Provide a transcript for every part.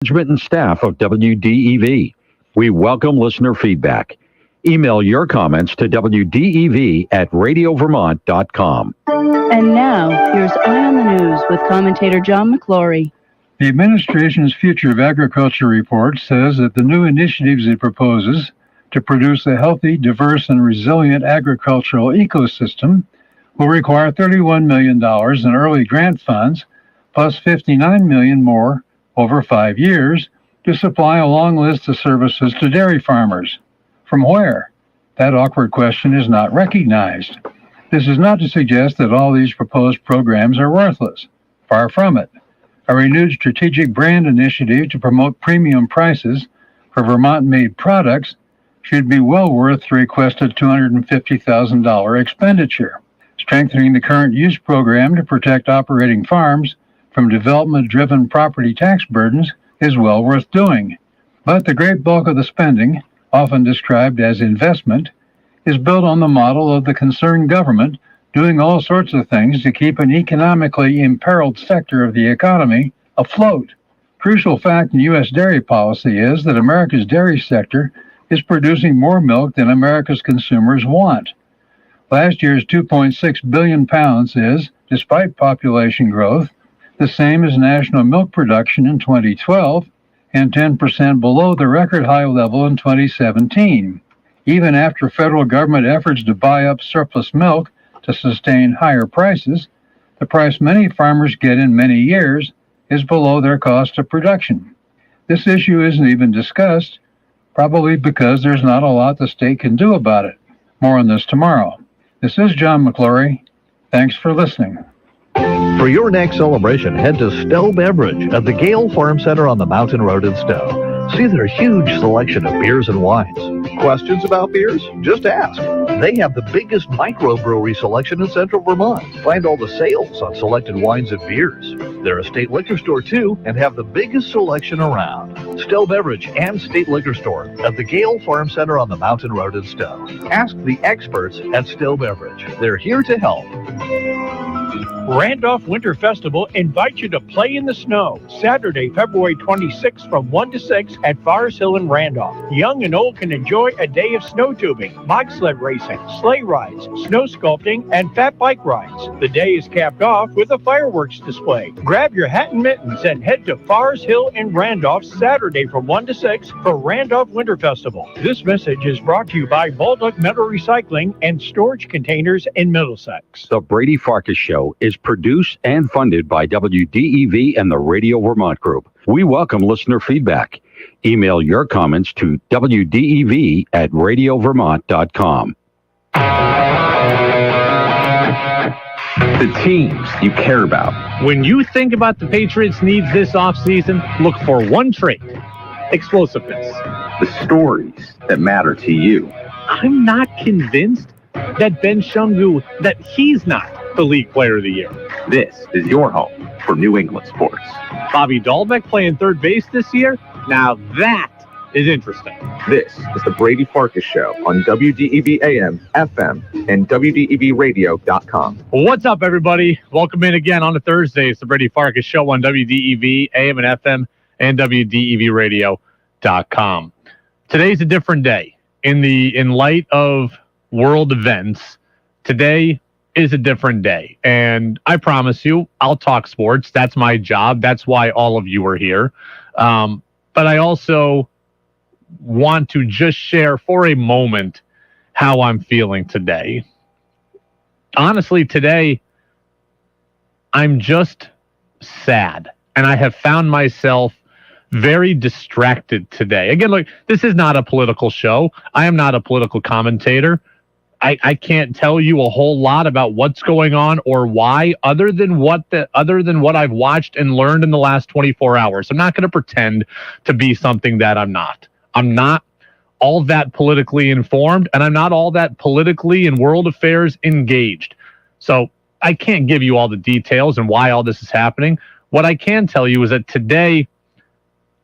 management and staff of WDEV. We welcome listener feedback. Email your comments to wdev@radiovermont.com. And now, here's Eye on the News with commentator John McClory. The administration's Future of Agriculture report says that the new initiatives it proposes to produce a healthy, diverse, and resilient agricultural ecosystem will require $31 million in early grant funds, plus $59 million more over 5 years to supply a long list of services to dairy farmers. From where? That awkward question is not recognized. This is not to suggest that all these proposed programs are worthless. Far from it. A renewed strategic brand initiative to promote premium prices for Vermont-made products should be well worth the requested $250,000 expenditure. Strengthening the current use program to protect operating farms from development-driven property tax burdens is well worth doing. But the great bulk of the spending, often described as investment, is built on the model of the concerned government doing all sorts of things to keep an economically imperiled sector of the economy afloat. Crucial fact in U.S. dairy policy is that America's dairy sector is producing more milk than America's consumers want. Last year's 2.6 billion pounds is, despite population growth, the same as national milk production in 2012 and 10% below the record high level in 2017. Even after federal government efforts to buy up surplus milk to sustain higher prices, the price many farmers get in many years is below their cost of production. This issue isn't even discussed, probably because there's not a lot the state can do about it. More on this tomorrow. This is John McClory. Thanks for listening. For your next celebration, head to Stowe Beverage at the Gale Farm Center on the Mountain Road in Stowe. See their huge selection of beers and wines. Questions about beers? Just ask. They have the biggest microbrewery selection in Central Vermont. Find all the sales on selected wines and beers. They're a state liquor store, too, and have the biggest selection around. Stowe Beverage and State Liquor Store at the Gale Farm Center on the Mountain Road in Stowe. Ask the experts at Stowe Beverage. They're here to help. Randolph Winter Festival invites you to play in the snow Saturday, February 26th from 1 to 6 at Forest Hill in Randolph. Young and old can enjoy a day of snow tubing, bobsled racing, sleigh rides, snow sculpting, and fat bike rides. The day is capped off with a fireworks display. Grab your hat and mittens and head to Forest Hill in Randolph Saturday from 1 to 6 for Randolph Winter Festival. This message is brought to you by Baldock Metal Recycling and Storage Containers in Middlesex. The Brady Farkas Show is produced and funded by WDEV and the Radio Vermont Group. We welcome listener feedback. Email your comments to wdev@radiovermont.com. The teams you care about. When you think about the Patriots' needs this offseason, look for one trait: explosiveness. The stories that matter to you. I'm not convinced that Ben Shungu, that he's not the League Player of the Year. This is your home for New England sports. Bobby Dahlbeck playing third base this year? Now that is interesting. This is the Brady Farkas Show on WDEV AM, FM, and WDEVradio.com. What's up, everybody? Welcome in again on a Thursday. It's the Brady Farkas Show on WDEV AM and FM and WDEVradio.com. Today's a different day. In light of world events, today is a different day. And I promise you, I'll talk sports. That's my job. That's why all of you are here. But I also want to just share for a moment how I'm feeling today. Honestly, today, I'm just sad. And I have found myself very distracted today. Again, look, this is not a political show. I am not a political commentator. I can't tell you a whole lot about what's going on or why, other than what I've watched and learned in the last 24 hours. I'm not going to pretend to be something that I'm not. I'm not all that politically informed, and I'm not all that politically in world affairs engaged. So I can't give you all the details and why all this is happening. What I can tell you is that today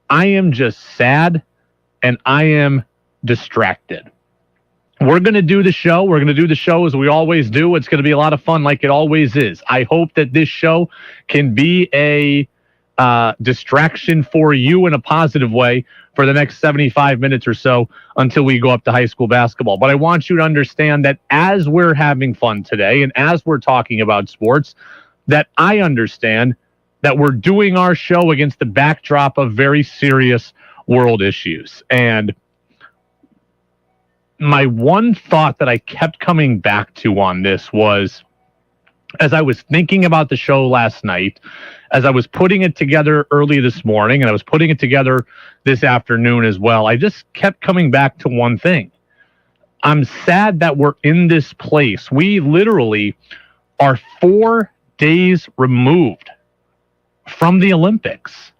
I am just sad and I am distracted. We're going to do the show. We're going to do the show as we always do. It's going to be a lot of fun like it always is. I hope that this show can be a distraction for you in a positive way for the next 75 minutes or so until we go up to high school basketball. But I want you to understand that as we're having fun today and as we're talking about sports, that I understand that we're doing our show against the backdrop of very serious world issues. And my one thought that I kept coming back to on this was, as I was thinking about the show last night, as I was putting it together early this morning, and I was putting it together this afternoon as well, I just kept coming back to one thing. I'm sad that we're in this place. We literally are 4 days removed from the Olympics.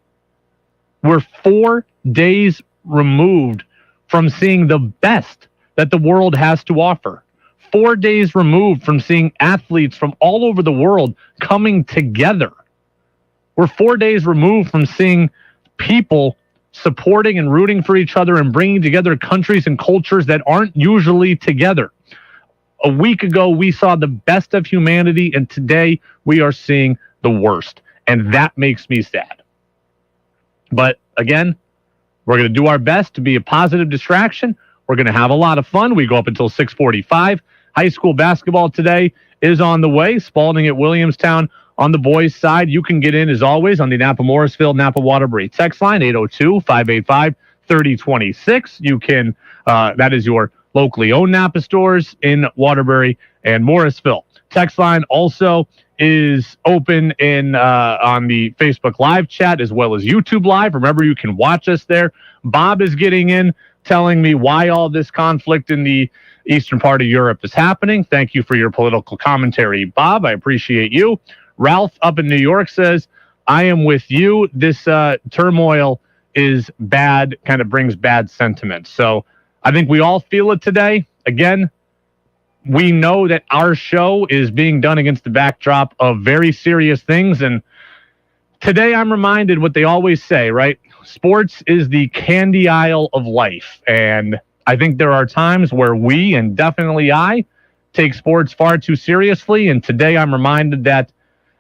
We're 4 days removed from seeing the best that the world has to offer. 4 days removed from seeing athletes from all over the world coming together. We're 4 days removed from seeing people supporting and rooting for each other and bringing together countries and cultures that aren't usually together. A week ago, we saw the best of humanity, and today we are seeing the worst. And that makes me sad. But again, we're going to do our best to be a positive distraction. We're going to have a lot of fun. We go up until 6:45. High school basketball today is on the way. Spalding at Williamstown on the boys' side. You can get in, as always, on the Napa-Morrisville, Napa-Waterbury text line, 802-585-3026. You can, that is your locally owned Napa stores in Waterbury and Morrisville. Text line also is open in on the Facebook Live chat as well as YouTube Live. Remember, you can watch us there. Bob is getting in, telling me why all this conflict in the eastern part of Europe is happening. Thank you for your political commentary, Bob. I appreciate you. Ralph up in New York says, I am with you. This turmoil is bad, kind of brings bad sentiment. So I think we all feel it today. Again, we know that our show is being done against the backdrop of very serious things. And today I'm reminded what they always say, right? Sports is the candy aisle of life. And I think there are times where we, and definitely I, take sports far too seriously. And today I'm reminded that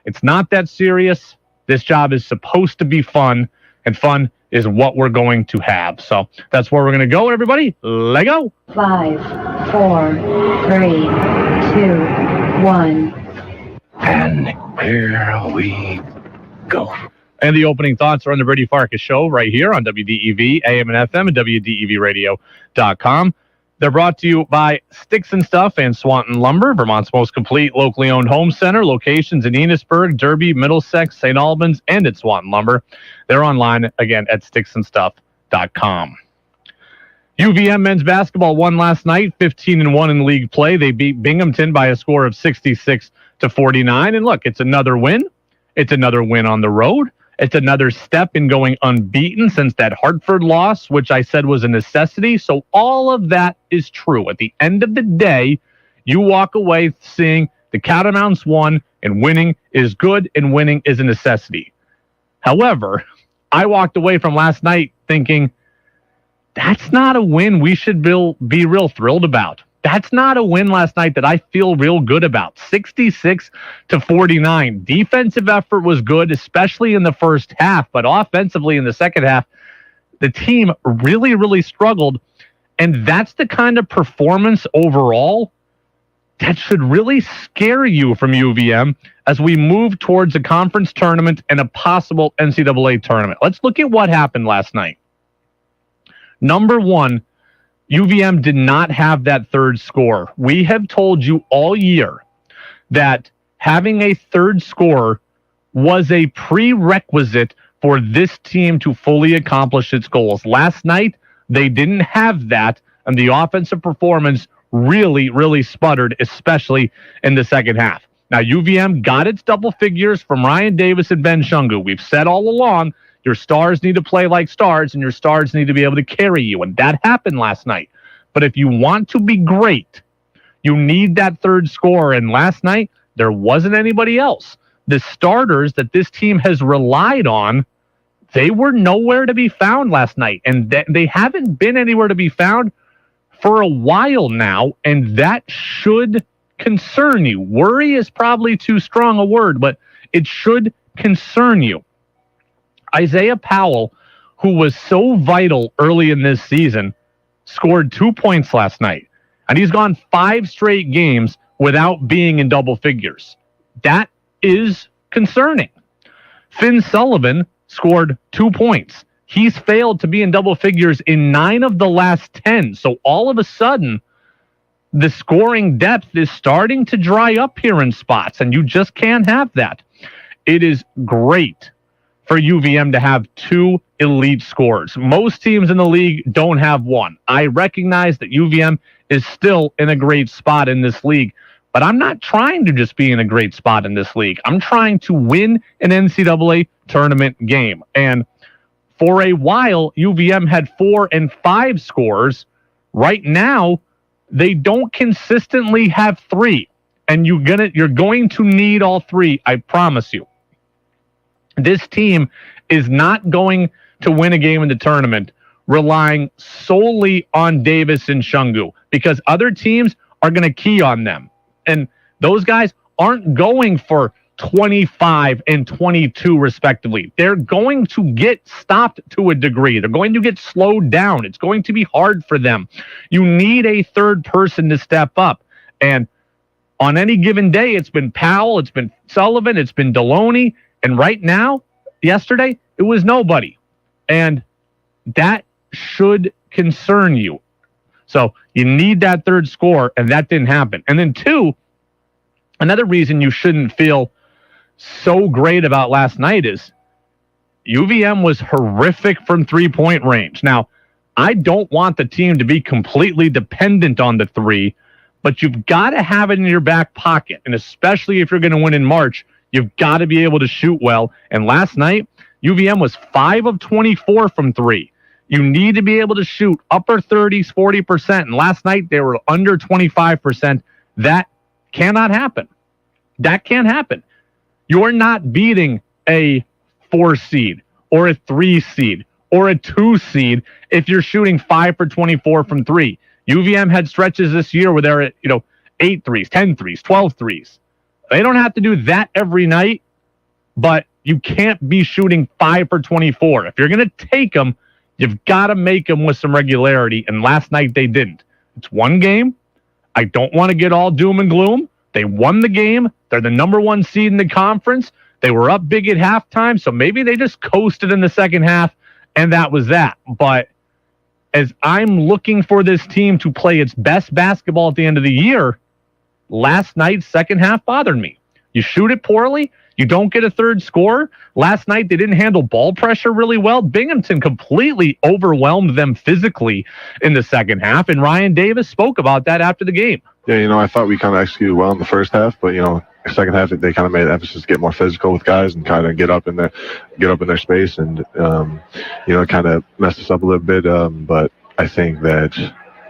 it's not that serious. This job is supposed to be fun, and fun is what we're going to have. So that's where we're going to go, everybody. Let go. 5, 4, 3, 2, 1. And here we go. And the opening thoughts are on the Brady Farkas show right here on WDEV, AM and FM, and WDEVradio.com. They're brought to you by Sticks and Stuff and Swanton Lumber, Vermont's most complete locally owned home center. Locations in Enosburg, Derby, Middlesex, St. Albans, and at Swanton Lumber. They're online, again, at sticksandstuff.com. UVM men's basketball won last night, 15-1 in league play. They beat Binghamton by a score of 66-49. And look, it's another win. It's another win on the road. It's another step in going unbeaten since that Hartford loss, which I said was a necessity. So all of that is true. At the end of the day, you walk away seeing the Catamounts won, and winning is good, and winning is a necessity. However, I walked away from last night thinking, that's not a win we should be real thrilled about. That's not a win last night that I feel real good about. 66-49. Defensive effort was good, especially in the first half, but offensively in the second half, the team really, really struggled. And that's the kind of performance overall that should really scare you from UVM as we move towards a conference tournament and a possible NCAA tournament. Let's look at what happened last night. Number one, UVM did not have that third scorer. We have told you all year that having a third scorer was a prerequisite for this team to fully accomplish its goals. Last night, they didn't have that, and the offensive performance really, really sputtered, especially in the second half. Now, UVM got its double figures from Ryan Davis and Ben Shungu. We've said all along, your stars need to play like stars, and your stars need to be able to carry you, and that happened last night. But if you want to be great, you need that third scorer, and last night, there wasn't anybody else. The starters that this team has relied on, they were nowhere to be found last night, and they haven't been anywhere to be found for a while now, and that should concern you. Worry is probably too strong a word, but it should concern you. Isaiah Powell, who was so vital early in this season, scored 2 points last night. And he's gone 5 straight games without being in double figures. That is concerning. Finn Sullivan scored 2 points. He's failed to be in double figures in 9 of the last 10. So all of a sudden, the scoring depth is starting to dry up here in spots, and you just can't have that. It is great for UVM to have 2 elite scorers. Most teams in the league don't have one. I recognize that UVM is still in a great spot in this league, but I'm not trying to just be in a great spot in this league. I'm trying to win an NCAA tournament game. And for a while, UVM had 4 and 5 scorers. Right now, they don't consistently have 3. And you're going to need all 3, I promise you. This team is not going to win a game in the tournament relying solely on Davis and Shungu, because other teams are going to key on them. And those guys aren't going for 25 and 22 respectively. They're going to get stopped to a degree. They're going to get slowed down. It's going to be hard for them. You need a third person to step up. And on any given day, it's been Powell, it's been Sullivan, it's been Deloney. And right now, yesterday, it was nobody. And that should concern you. So you need that third score, and that didn't happen. And then 2, another reason you shouldn't feel so great about last night is UVM was horrific from 3-point range. Now, I don't want the team to be completely dependent on the 3, but you've got to have it in your back pocket. And especially if you're going to win in March, you've got to be able to shoot well. And last night, UVM was 5 of 24 from 3. You need to be able to shoot upper 30s, 40%. And last night, they were under 25%. That cannot happen. That can't happen. You're not beating a 4 seed or a 3 seed or a 2 seed if you're shooting 5 for 24 from 3. UVM had stretches this year where they're at 8 threes, 10 threes, 12 threes. They don't have to do that every night, but you can't be shooting 5 for 24. If you're going to take them, you've got to make them with some regularity, and last night they didn't. It's one game. I don't want to get all doom and gloom. They won the game. They're the number 1 seed in the conference. They were up big at halftime, so maybe they just coasted in the second half, and that was that. But as I'm looking for this team to play its best basketball at the end of the year, last night's second half bothered me. You shoot it poorly. You don't get a third score. Last night, they didn't handle ball pressure really well. Binghamton completely overwhelmed them physically in the second half, and Ryan Davis spoke about that after the game. Yeah, I thought we kind of executed well in the first half, but, the second half, they kind of made an emphasis to get more physical with guys and kind of get up in their space, and, it kind of messed us up a little bit, but I think that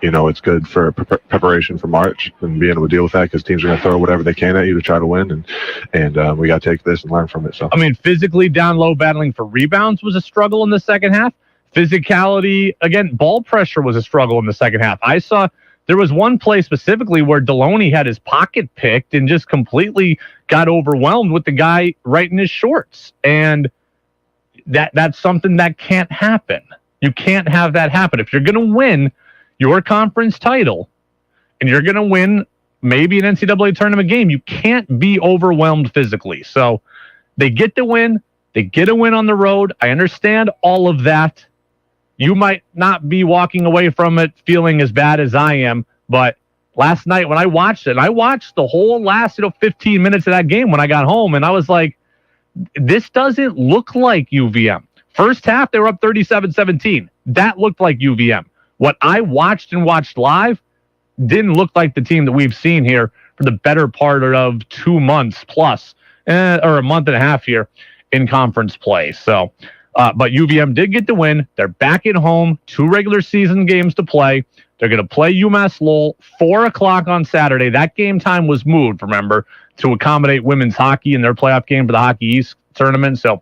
it's good for preparation for March and being able to deal with that, because teams are going to throw whatever they can at you to try to win, and we got to take this and learn from it. So physically down low, battling for rebounds was a struggle in the second half. Physicality, again, ball pressure was a struggle in the second half. I saw there was one play specifically where Deloney had his pocket picked and just completely got overwhelmed with the guy right in his shorts, and that's something that can't happen. You can't have that happen. If you're going to win your conference title, and you're going to win maybe an NCAA tournament game, you can't be overwhelmed physically. So they get the win. They get a win on the road. I understand all of that. You might not be walking away from it feeling as bad as I am, but last night when I watched it, and I watched the whole last 15 minutes of that game when I got home, and I was like, this doesn't look like UVM. First half, they were up 37-17. That looked like UVM. What I watched live didn't look like the team that we've seen here for the better part of 2 months plus, or a month and a half here in conference play. So, but UVM did get the win. They're back at home, 2 regular season games to play. They're going to play UMass Lowell, 4 o'clock on Saturday. That game time was moved, remember, to accommodate women's hockey in their playoff game for the Hockey East tournament. So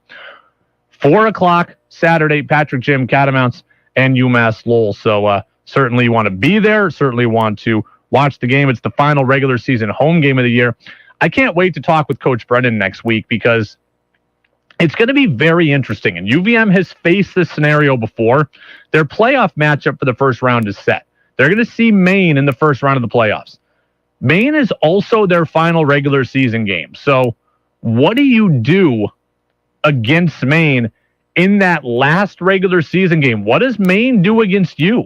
4 o'clock Saturday, Patrick Jim, Catamounts, and UMass Lowell. So certainly you want to be there, certainly want to watch the game. It's the final regular season home game of the year. I can't wait to talk with Coach Brennan next week, because It's going to be very interesting. And UVM has faced this scenario before. Their playoff matchup for the first round is set. They're going to see Maine in the first round of the playoffs. Maine is also their final regular season game. So what do you do against Maine in that last regular season game? What does Maine do against you?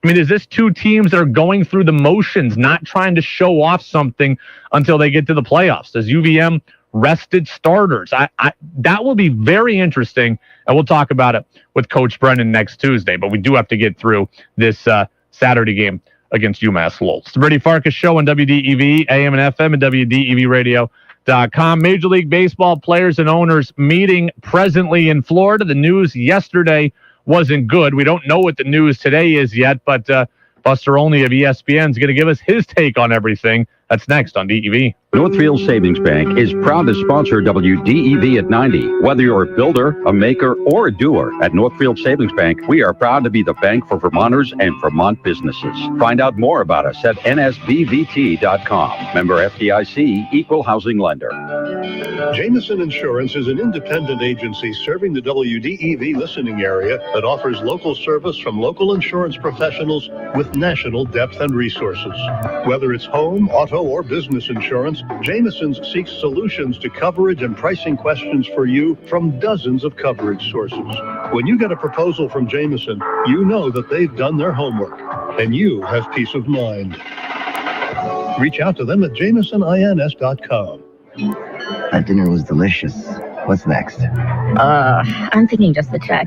I mean, is this two teams that are going through the motions, not trying to show off something until they get to the playoffs? Does UVM rest its starters? That will be very interesting, and we'll talk about it with Coach Brennan next Tuesday. But we do have to get through this Saturday game against UMass Lowell. It's the Brady Farkas Show on WDEV, AM and FM, and WDEVradio.com. Major League Baseball players and owners meeting presently in Florida. The news yesterday wasn't good. We don't know what the news today is yet, but Buster Olney of ESPN is going to give us his take on everything. That's next on DEV. Northfield Savings Bank is proud to sponsor WDEV at 90. Whether you're a builder, a maker, or a doer, at Northfield Savings Bank, we are proud to be the bank for Vermonters and Vermont businesses. Find out more about us at nsbvt.com. Member FDIC, Equal Housing Lender. Jameson Insurance is an independent agency serving the WDEV listening area that offers local service from local insurance professionals with national depth and resources. Whether it's home, auto, or business insurance, Jameson's seeks solutions to coverage and pricing questions for you from dozens of coverage sources. When you get a proposal from Jameson, you know that they've done their homework, and you have peace of mind. Reach out to them at jamesonins.com. That dinner was delicious. What's next? I'm thinking just the check.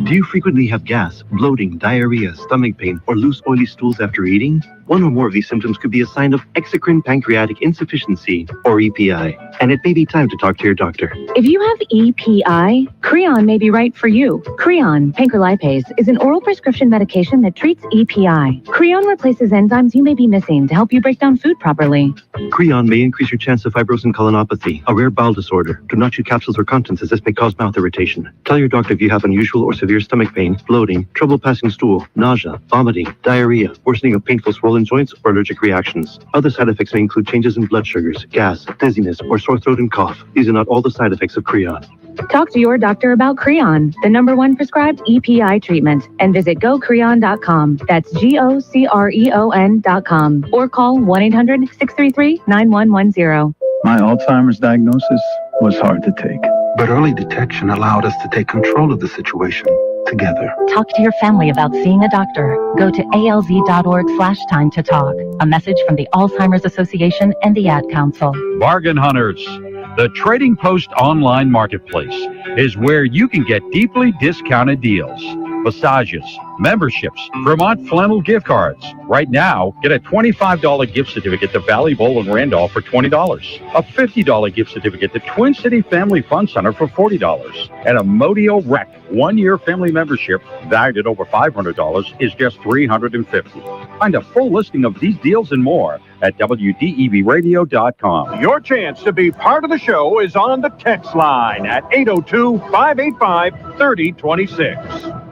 Do you frequently have gas, bloating, diarrhea, stomach pain, or loose oily stools after eating? One or more of these symptoms could be a sign of exocrine pancreatic insufficiency, or EPI, and it may be time to talk to your doctor. If you have EPI, Creon may be right for you. Creon, pancrelipase, is an oral prescription medication that treats EPI. Creon replaces enzymes you may be missing to help you break down food properly. Creon may increase your chance of fibrosis colonopathy, a rare bowel disorder. Do not chew capsules or contents, as this may cause mouth irritation. Tell your doctor if you have unusual or severe stomach pain, bloating, trouble passing stool, nausea, vomiting, diarrhea, worsening of painful swollen joints, or allergic reactions. Other side effects may include changes in blood sugars, gas, dizziness, or sore throat and cough. These are not all the side effects of Creon. Talk to your doctor about Creon, the #1 prescribed EPI treatment, and visit gocreon.com. That's GOCREON.com, or call 1-800-633-9110. My Alzheimer's diagnosis was hard to take, but early detection allowed us to take control of the situation together. Talk to your family about seeing a doctor. Go to alz.org/time to talk. A message from the Alzheimer's Association and the Ad Council. Bargain Hunters. The Trading Post online marketplace is where you can get deeply discounted deals, massages, memberships, Vermont flannel gift cards. Right now, get a $25 gift certificate to Valley Bowl and Randolph for $20, a $50 gift certificate to Twin City Family Fun Center for $40, and a Modio Rec 1-year family membership valued at over $500 is just $350. Find a full listing of these deals and more at WDEVradio.com. Your chance to be part of the show is on the text line at 802-585-3026.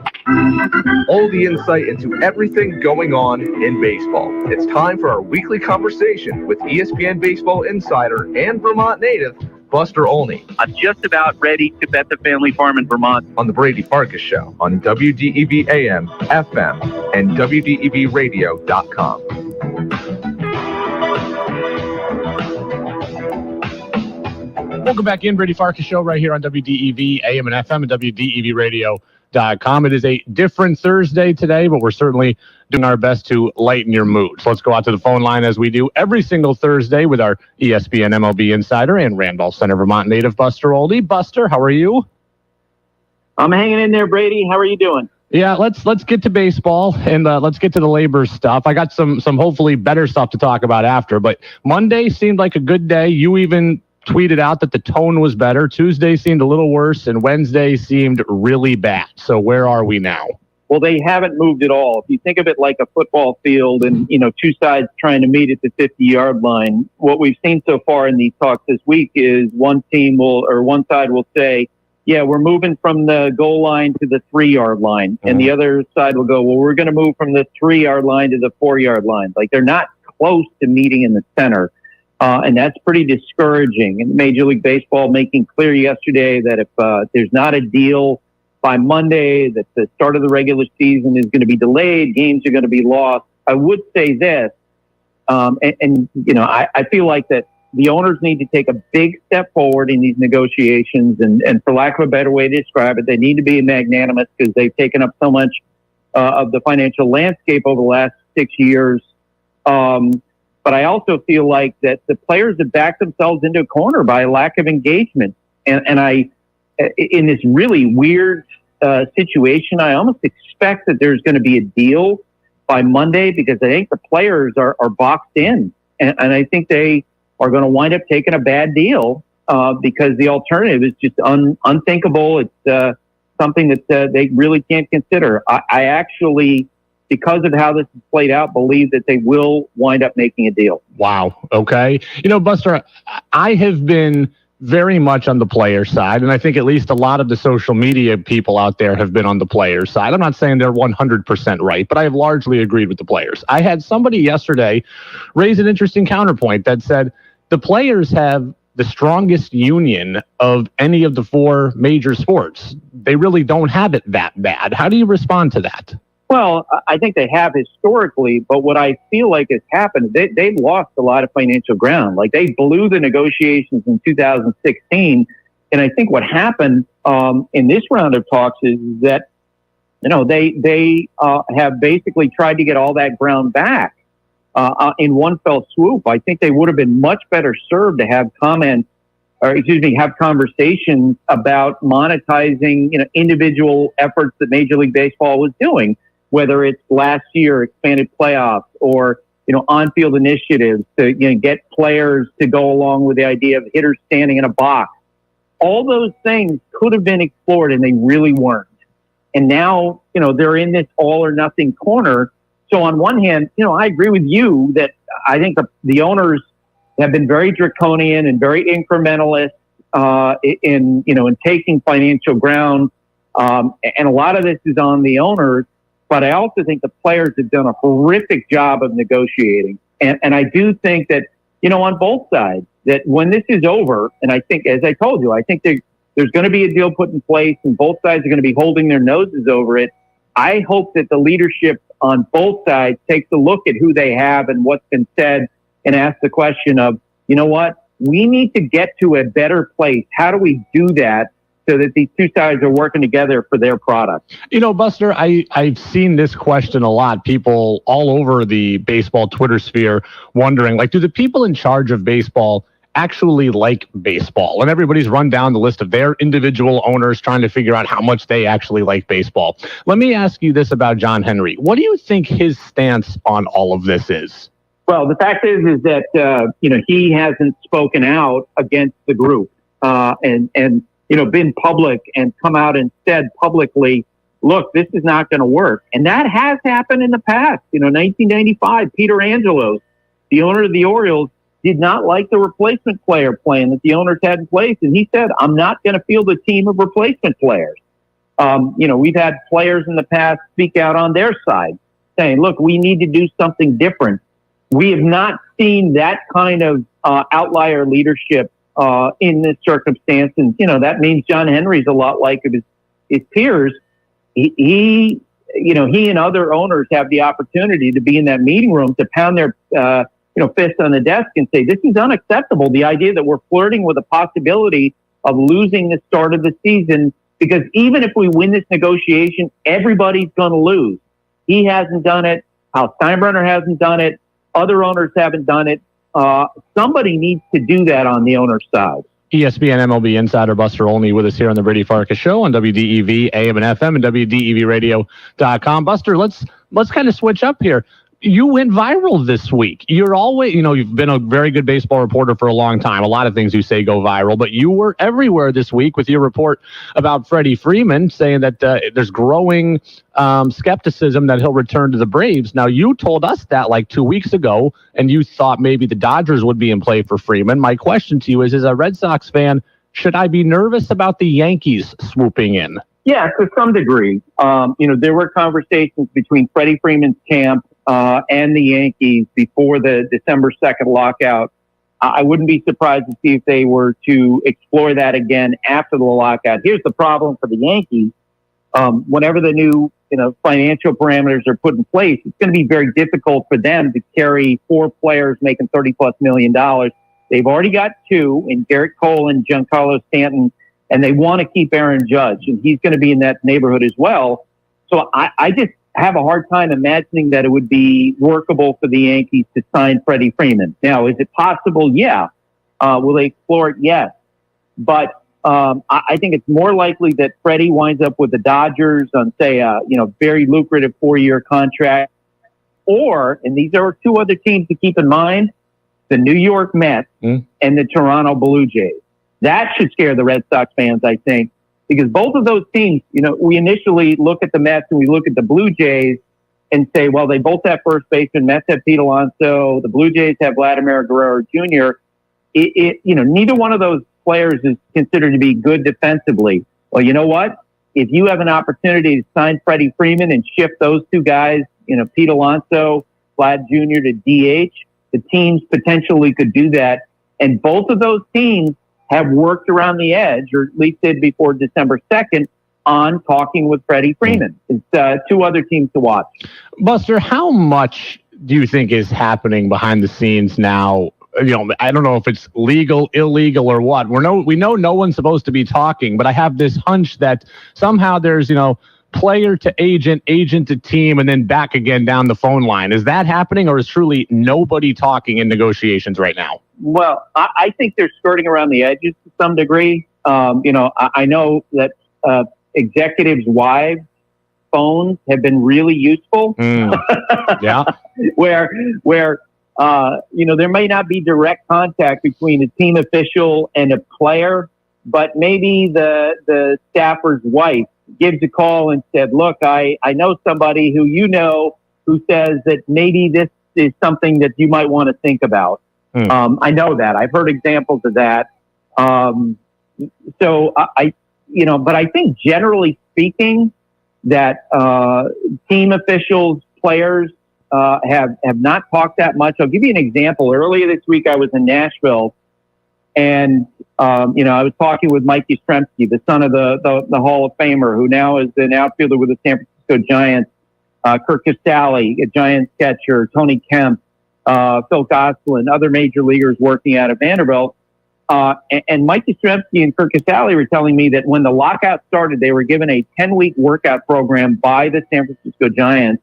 All the insight into everything going on in baseball. It's time for our weekly conversation with ESPN baseball insider and Vermont native, Buster Olney. I'm just about ready to bet the family farm in Vermont. On the Brady Farkas Show on WDEV AM, FM, and WDEVradio.com. Welcome back in, Brady Farkas Show right here on WDEV, AM and FM, and WDEVradio.com. It is a different Thursday today, but we're certainly doing our best to lighten your mood. So let's go out to the phone line as we do every single Thursday with our ESPN MLB insider and Randolph Center, Vermont native, Buster Olney. Buster, how are you? I'm hanging in there, Brady. How are you doing? Yeah, let's get to baseball and let's get to the labor stuff. I got some hopefully better stuff to talk about after, but Monday seemed like a good day. You even tweeted out that the tone was better. Tuesday seemed a little worse, and Wednesday seemed really bad. So where are we now? Well, they haven't moved at all. If you think of it like a football field and, two sides trying to meet at the 50-yard line, what we've seen so far in these talks this week is one side will say, yeah, we're moving from the goal line to the 3-yard line. And the other side will go, well, we're going to move from the 3-yard line to the 4-yard line. Like, they're not close to meeting in the center. And that's pretty discouraging. And Major League Baseball making clear yesterday that if there's not a deal by Monday, that the start of the regular season is going to be delayed, games are going to be lost. I would say this, I feel like that the owners need to take a big step forward in these negotiations, and for lack of a better way to describe it, they need to be magnanimous because they've taken up so much of the financial landscape over the last 6 years. But I also feel like that the players have backed themselves into a corner by a lack of engagement. And I, in this really weird situation, I almost expect that there's going to be a deal by Monday because I think the players are boxed in. And I think they are going to wind up taking a bad deal because the alternative is just unthinkable. It's something that they really can't consider. I actually, because of how this is played out, believe that they will wind up making a deal. Wow. Okay. Buster, I have been very much on the player side, and I think at least a lot of the social media people out there have been on the player side. I'm not saying they're 100% right, but I have largely agreed with the players. I had somebody yesterday raise an interesting counterpoint that said the players have the strongest union of any of the four major sports. They really don't have it that bad. How do you respond to that? Well, I think they have historically, but what I feel like has happened, they've lost a lot of financial ground. Like they blew the negotiations in 2016. And I think what happened in this round of talks is that, they have basically tried to get all that ground back in one fell swoop. I think they would have been much better served to have have conversations about monetizing, individual efforts that Major League Baseball was doing, whether it's last year expanded playoffs or, on-field initiatives to, get players to go along with the idea of hitters standing in a box. All those things could have been explored and they really weren't. And now, they're in this all or nothing corner. So on one hand, I agree with you that I think the owners have been very draconian and very incrementalist in taking financial ground. And a lot of this is on the owners. But I also think the players have done a horrific job of negotiating. And I do think that, on both sides, that when this is over, and I think, as I told you, I think there's going to be a deal put in place and both sides are going to be holding their noses over it. I hope that the leadership on both sides takes a look at who they have and what's been said and ask the question of, we need to get to a better place. How do we do that? So that these two sides are working together for their product. Buster, I've seen this question a lot. People all over the baseball Twitter sphere wondering, do the people in charge of baseball actually like baseball? And everybody's run down the list of their individual owners trying to figure out how much they actually like baseball. Let me ask you this about John Henry. What do you think his stance on all of this is? Well, the fact is that, he hasn't spoken out against the group and been public and come out and said publicly, look, this is not going to work. And that has happened in the past. 1995, Peter Angelos, the owner of the Orioles, did not like the replacement player plan that the owners had in place. And he said, I'm not going to field a team of replacement players. We've had players in the past speak out on their side saying, look, we need to do something different. We have not seen that kind of outlier leadership in this circumstance. And, that means John Henry's a lot like his peers. He and other owners have the opportunity to be in that meeting room to pound their, fist on the desk and say, this is unacceptable. The idea that we're flirting with the possibility of losing the start of the season, because even if we win this negotiation, everybody's going to lose. He hasn't done it. Hal Steinbrenner hasn't done it. Other owners haven't done it. Somebody needs to do that on the owner's side. ESPN MLB insider Buster Olney with us here on the Brady Farkas Show on WDEV, AM and FM, and WDEVradio.com. Buster, let's kind of switch up here. You went viral this week. You're always, you've been a very good baseball reporter for a long time. A lot of things you say go viral, but you were everywhere this week with your report about Freddie Freeman, saying that there's growing skepticism that he'll return to the Braves. Now, you told us that 2 weeks ago, and you thought maybe the Dodgers would be in play for Freeman. My question to you is, as a Red Sox fan, should I be nervous about the Yankees swooping in? Yeah, to some degree. There were conversations between Freddie Freeman's camp and the Yankees before the December 2nd lockout. I wouldn't be surprised to see if they were to explore that again after the lockout. Here's the problem for the Yankees. Whenever the new financial parameters are put in place, it's going to be very difficult for them to carry 4 players making $30+ million. They've already got 2 in Garrett Cole and Giancarlo Stanton, and they want to keep Aaron Judge, and he's going to be in that neighborhood as well. So I just have a hard time imagining that it would be workable for the Yankees to sign Freddie Freeman. Now, is it possible? Yeah. Will they explore it? Yes. But I think it's more likely that Freddie winds up with the Dodgers on, say, a very lucrative 4-year contract. Or, and these are 2 other teams to keep in mind, the New York Mets and the Toronto Blue Jays. That should scare the Red Sox fans, I think, because both of those teams, we initially look at the Mets and we look at the Blue Jays and say, well, they both have first baseman. Mets have Pete Alonso. The Blue Jays have Vladimir Guerrero Jr. Neither one of those players is considered to be good defensively. Well, you know what? If you have an opportunity to sign Freddie Freeman and shift those 2 guys, Pete Alonso, Vlad Jr. to DH, the teams potentially could do that. And both of those teams have worked around the edge, or at least did before December 2nd, on talking with Freddie Freeman. It's 2 other teams to watch. Buster, how much do you think is happening behind the scenes now? I don't know if it's legal, illegal, or what. We know no one's supposed to be talking, but I have this hunch that somehow there's, player to agent, agent to team, and then back again down the phone line. Is that happening, or is truly nobody talking in negotiations right now? Well, I think they're skirting around the edges to some degree. I know that executives' wives' phones have been really useful. Yeah. where there may not be direct contact between a team official and a player, but maybe the staffer's wife gives a call and said, look, I know somebody who who says that maybe this is something that you might want to think about. I know that. I've heard examples of that. So but I think generally speaking that team officials, players have not talked that much. I'll give you an example. Earlier this week, I was in Nashville, and I was talking with Mike Yastrzemski, the son of the Hall of Famer, who now is an outfielder with the San Francisco Giants, Kirk Casale, a Giants catcher, Tony Kemp, Phil Gosselin, other major leaguers working out of Vanderbilt. And Mike Yastrzemski and Kirk Casale were telling me that when the lockout started, they were given a 10-week workout program by the San Francisco Giants.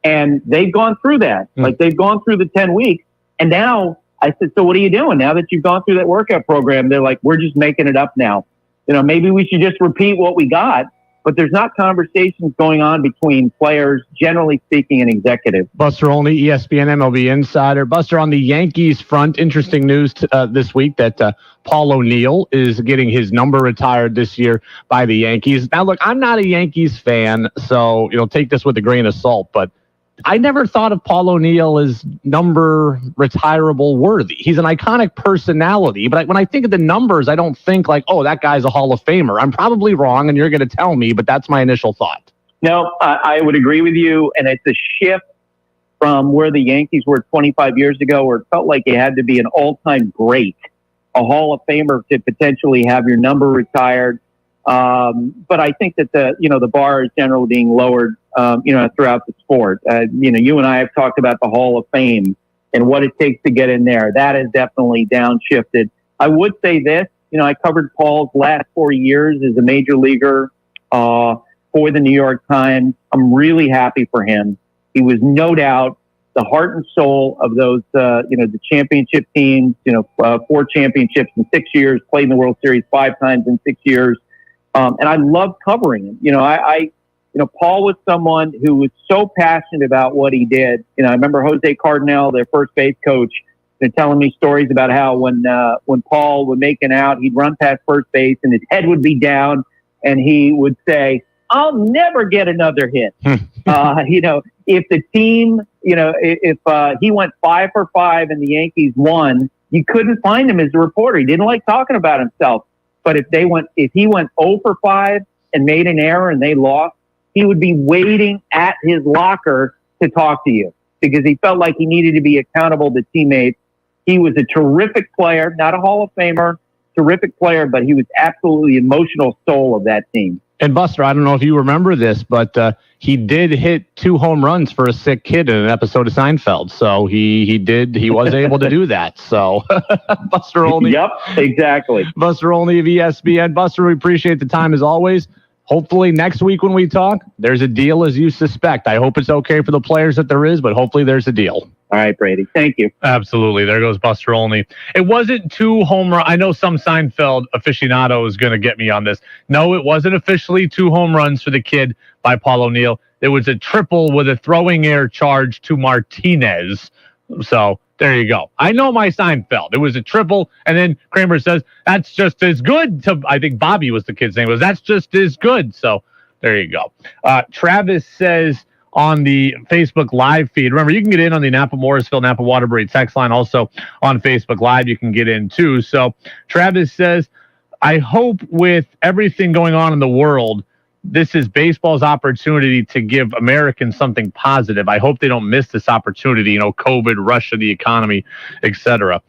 And they've gone through that. Like, they've gone through the 10 weeks. And now I said, so what are you doing now that you've gone through that workout program? They're like, we're just making it up now. Maybe we should just repeat what we got. But there's not conversations going on between players, generally speaking, and executives. Buster Olney, ESPN MLB Insider. Buster, on the Yankees front, interesting news this week that Paul O'Neill is getting his number retired this year by the Yankees. Now, look, I'm not a Yankees fan, so take this with a grain of salt, but I never thought of Paul O'Neill as number retirable worthy. He's an iconic personality, but when I think of the numbers, I don't think like, oh, that guy's a Hall of Famer. I'm probably wrong, and you're going to tell me, but that's my initial thought. No, I would agree with you, and it's a shift from where the Yankees were 25 years ago, where it felt like it had to be an all-time great, a Hall of Famer to potentially have your number retired. But I think that the bar is generally being lowered, throughout the sport. You and I have talked about the Hall of Fame and what it takes to get in there. That is definitely downshifted. I would say this, I covered Paul's last 4 years as a major leaguer, for the New York Times. I'm really happy for him. He was no doubt the heart and soul of those, the championship teams, 4 championships in 6 years, played in the World Series 5 times in 6 years. And I loved covering him. Paul was someone who was so passionate about what he did. I remember Jose Cardinal, their first base coach, telling me stories about how when Paul would make an out, he'd run past first base and his head would be down, and he would say, "I'll never get another hit." If the team, if he went 5 for 5 and the Yankees won, you couldn't find him as a reporter. He didn't like talking about himself. But if he went 0 for 5 and made an error and they lost, he would be waiting at his locker to talk to you because he felt like he needed to be accountable to teammates. He was a terrific player, not a Hall of Famer, terrific player, but he was absolutely the emotional soul of that team. And Buster, I don't know if you remember this, but he did hit 2 home runs for a sick kid in an episode of Seinfeld. So he was able to do that. So Buster Olney. Yep, exactly. Buster Olney of ESPN. Buster, we appreciate the time as always. Hopefully next week when we talk, there's a deal as you suspect. I hope it's okay for the players that there is, but hopefully there's a deal. All right, Brady. Thank you. Absolutely. There goes Buster Olney. It wasn't 2 home runs. I know some Seinfeld aficionado is going to get me on this. No, it wasn't officially 2 home runs for the kid by Paul O'Neill. It was a triple with a throwing air charge to Martinez. So there you go. I know my Seinfeld. It was a triple, and then Kramer says, that's just as good. I think Bobby was the kid's name. That's just as good. So there you go. Travis says on the Facebook Live feed, remember, you can get in on the Napa Morrisville, Napa Waterbury text line. Also on Facebook Live, you can get in too. So Travis says, I hope with everything going on in the world, this is baseball's opportunity to give Americans something positive. I hope they don't miss this opportunity, COVID, Russia, the economy, etc.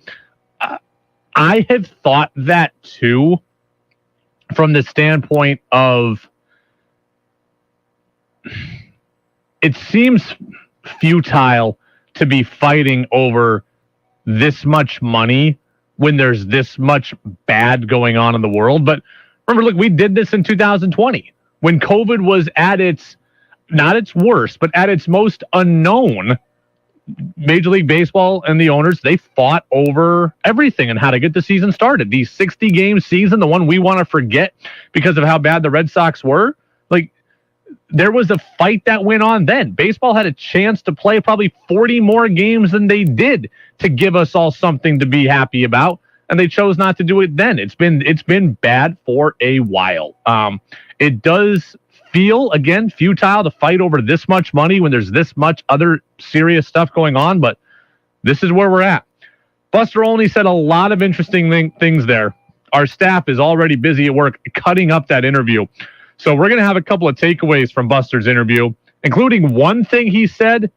I have thought that too, from the standpoint of it seems futile to be fighting over this much money when there's this much bad going on in the world. But remember, look, we did this in 2020. When COVID was at not its worst, but at its most unknown, Major League Baseball and the owners, they fought over everything and how to get the season started. The 60-game season, the one we want to forget because of how bad the Red Sox were, there was a fight that went on then. Baseball had a chance to play probably 40 more games than they did to give us all something to be happy about, and they chose not to do it then. It's been bad for a while. It does feel, again, futile to fight over this much money when there's this much other serious stuff going on, but this is where we're at. Buster Olney said a lot of interesting things there. Our staff is already busy at work cutting up that interview. So we're going to have a couple of takeaways from Buster's interview, including one thing he said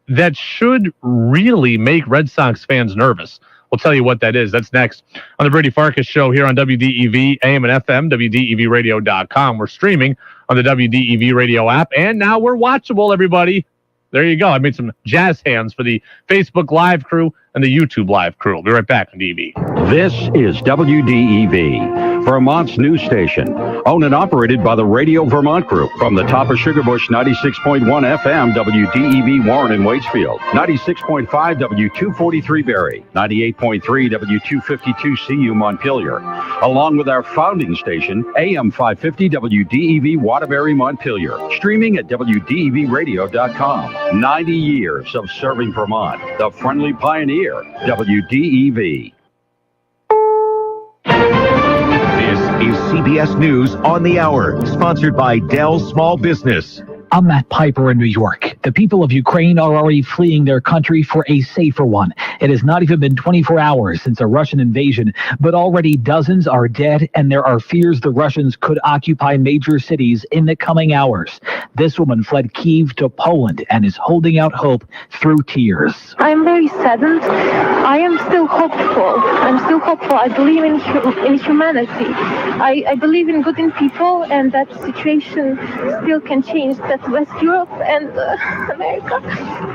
that should really make Red Sox fans nervous. We'll tell you what that is. That's next on the Brady Farkas Show here on WDEV, AM and FM, WDEVradio.com. We're streaming on the WDEV radio app, and now we're watchable, everybody. There you go. I made some jazz hands for the Facebook Live crew and the YouTube Live crew. We'll be right back on DV. This is WDEV, Vermont's news station, owned and operated by the Radio Vermont Group. From the top of Sugarbush, 96.1 FM, WDEV Warren and Waitsfield, 96.5 W243 Barrie, 98.3 W252 CU Montpelier, along with our founding station, AM 550 WDEV Waterbury Montpelier, streaming at WDEVradio.com. 90 years of serving Vermont, the friendly pioneer, WDEV. This is CBS News on the Hour, sponsored by Dell Small Business. I'm Matt Piper in New York. The people of Ukraine are already fleeing their country for a safer one. It has not even been 24 hours since a Russian invasion, but already dozens are dead, and there are fears the Russians could occupy major cities in the coming hours. This woman fled Kyiv to Poland and is holding out hope through tears. I am very saddened. I am still hopeful. I believe in humanity. I believe in good in people, and that situation still can change. That West Europe and America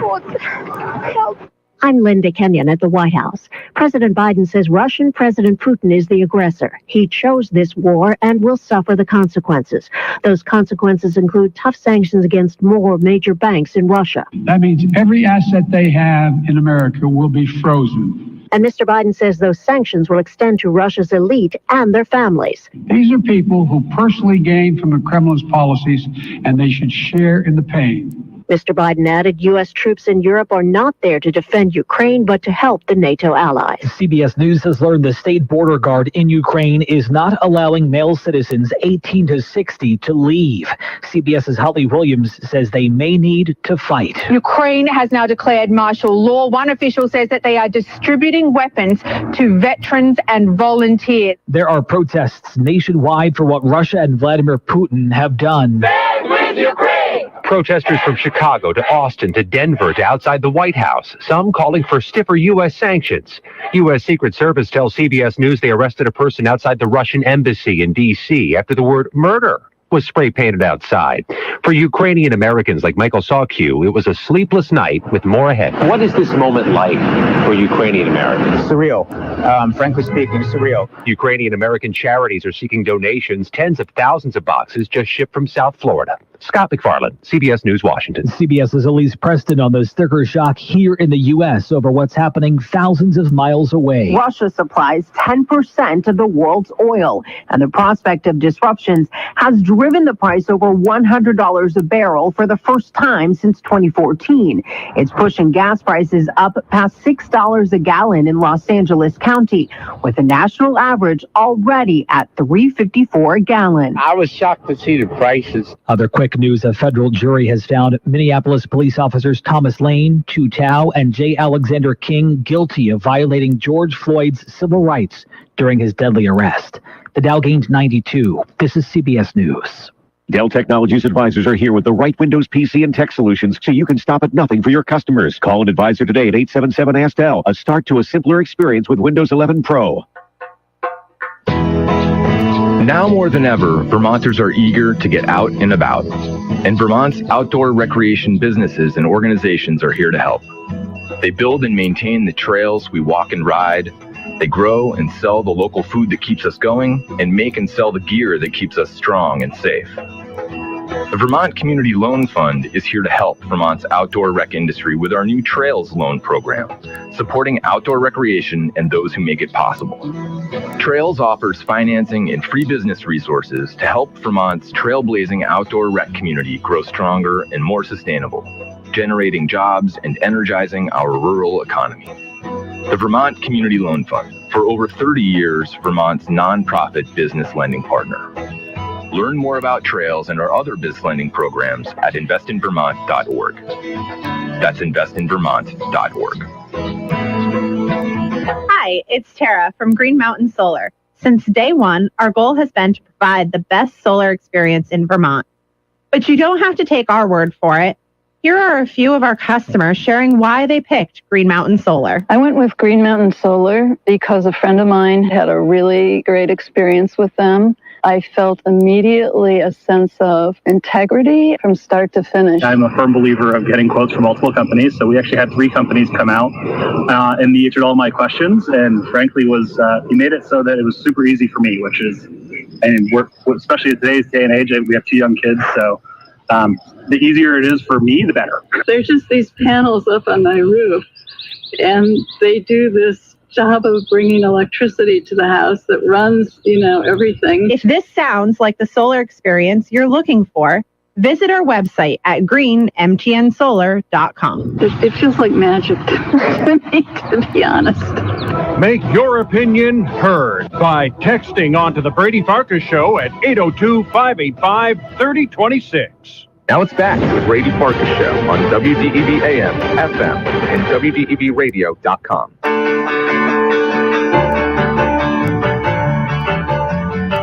would help. I'm Linda Kenyon at the White House. President Biden says Russian President Putin is the aggressor. He chose this war and will suffer the consequences. Those consequences include tough sanctions against more major banks in Russia. That means every asset they have in America will be frozen. And Mr. Biden says those sanctions will extend to Russia's elite and their families. These are people who personally gain from the Kremlin's policies, and they should share in the pain. Mr. Biden added U.S. troops in Europe are not there to defend Ukraine, but to help the NATO allies. CBS News has learned the state border guard in Ukraine is not allowing male citizens 18 to 60 to leave. CBS's Holly Williams says they may need to fight. Ukraine has now declared martial law. One official says that they are distributing weapons to veterans and volunteers. There are protests nationwide for what Russia and Vladimir Putin have done. Stand with Ukraine! Protesters from Chicago to Austin to Denver to outside the White House, some calling for stiffer U.S. sanctions. U.S. Secret Service tells CBS News they arrested a person outside the Russian embassy in D.C. after the word murder was spray painted outside. For Ukrainian Americans like Michael Sawku, it was a sleepless night with more ahead. What is this moment like for Ukrainian Americans? Surreal. Frankly speaking, surreal. Ukrainian American charities are seeking donations, tens of thousands of boxes just shipped from South Florida. Scott McFarland, CBS News, Washington. CBS's Elise Preston on the sticker shock here in the U.S. over what's happening thousands of miles away. Russia supplies 10% of the world's oil, and the prospect of disruptions has driven the price over $100 a barrel for the first time since 2014. It's pushing gas prices up past $6 a gallon in Los Angeles County, with the national average already at $3.54 a gallon. I was shocked to see the prices. Other quick news, a federal jury has found Minneapolis police officers Thomas Lane, Tu Tao, and J. Alexander King guilty of violating George Floyd's civil rights during his deadly arrest. The Dow gained 92. This is CBS News. Dell Technologies advisors are here with the right Windows PC and tech solutions so you can stop at nothing for your customers. Call an advisor today at 877-ASK-DELL. A start to a simpler experience with Windows 11 Pro. Now more than ever, Vermonters are eager to get out and about. And Vermont's outdoor recreation businesses and organizations are here to help. They build and maintain the trails we walk and ride. They grow and sell the local food that keeps us going, and make and sell the gear that keeps us strong and safe. The Vermont Community Loan Fund is here to help Vermont's outdoor rec industry with our new Trails Loan Program, supporting outdoor recreation and those who make it possible. Trails offers financing and free business resources to help Vermont's trailblazing outdoor rec community grow stronger and more sustainable, generating jobs and energizing our rural economy. The Vermont Community Loan Fund, for over 30 years, Vermont's nonprofit business lending partner. Learn more about Trails and our other biz lending programs at investinvermont.org. That's investinvermont.org. Hi, it's Tara from Green Mountain Solar. Since day one, our goal has been to provide the best solar experience in Vermont. But you don't have to take our word for it. Here are a few of our customers sharing why they picked Green Mountain Solar. I went with Green Mountain Solar because a friend of mine had a really great experience with them. I felt immediately a sense of integrity from start to finish. I'm a firm believer of getting quotes from multiple companies, so we actually had 3 companies come out and he answered all my questions, and frankly he made it so that it was super easy for me, which is, and especially in today's day and age, we have 2 young kids, so the easier it is for me, the better. There's just these panels up on my roof, and they do this job of bringing electricity to the house that runs, everything. If this sounds like the solar experience you're looking for, visit our website at greenmtnsolar.com. It feels like magic to me, to be honest. Make your opinion heard by texting onto the Brady Farkas Show at 802-585-3026. Now it's back to the Brady Farkas Show on WDEV AM, FM, and WDEVradio.com.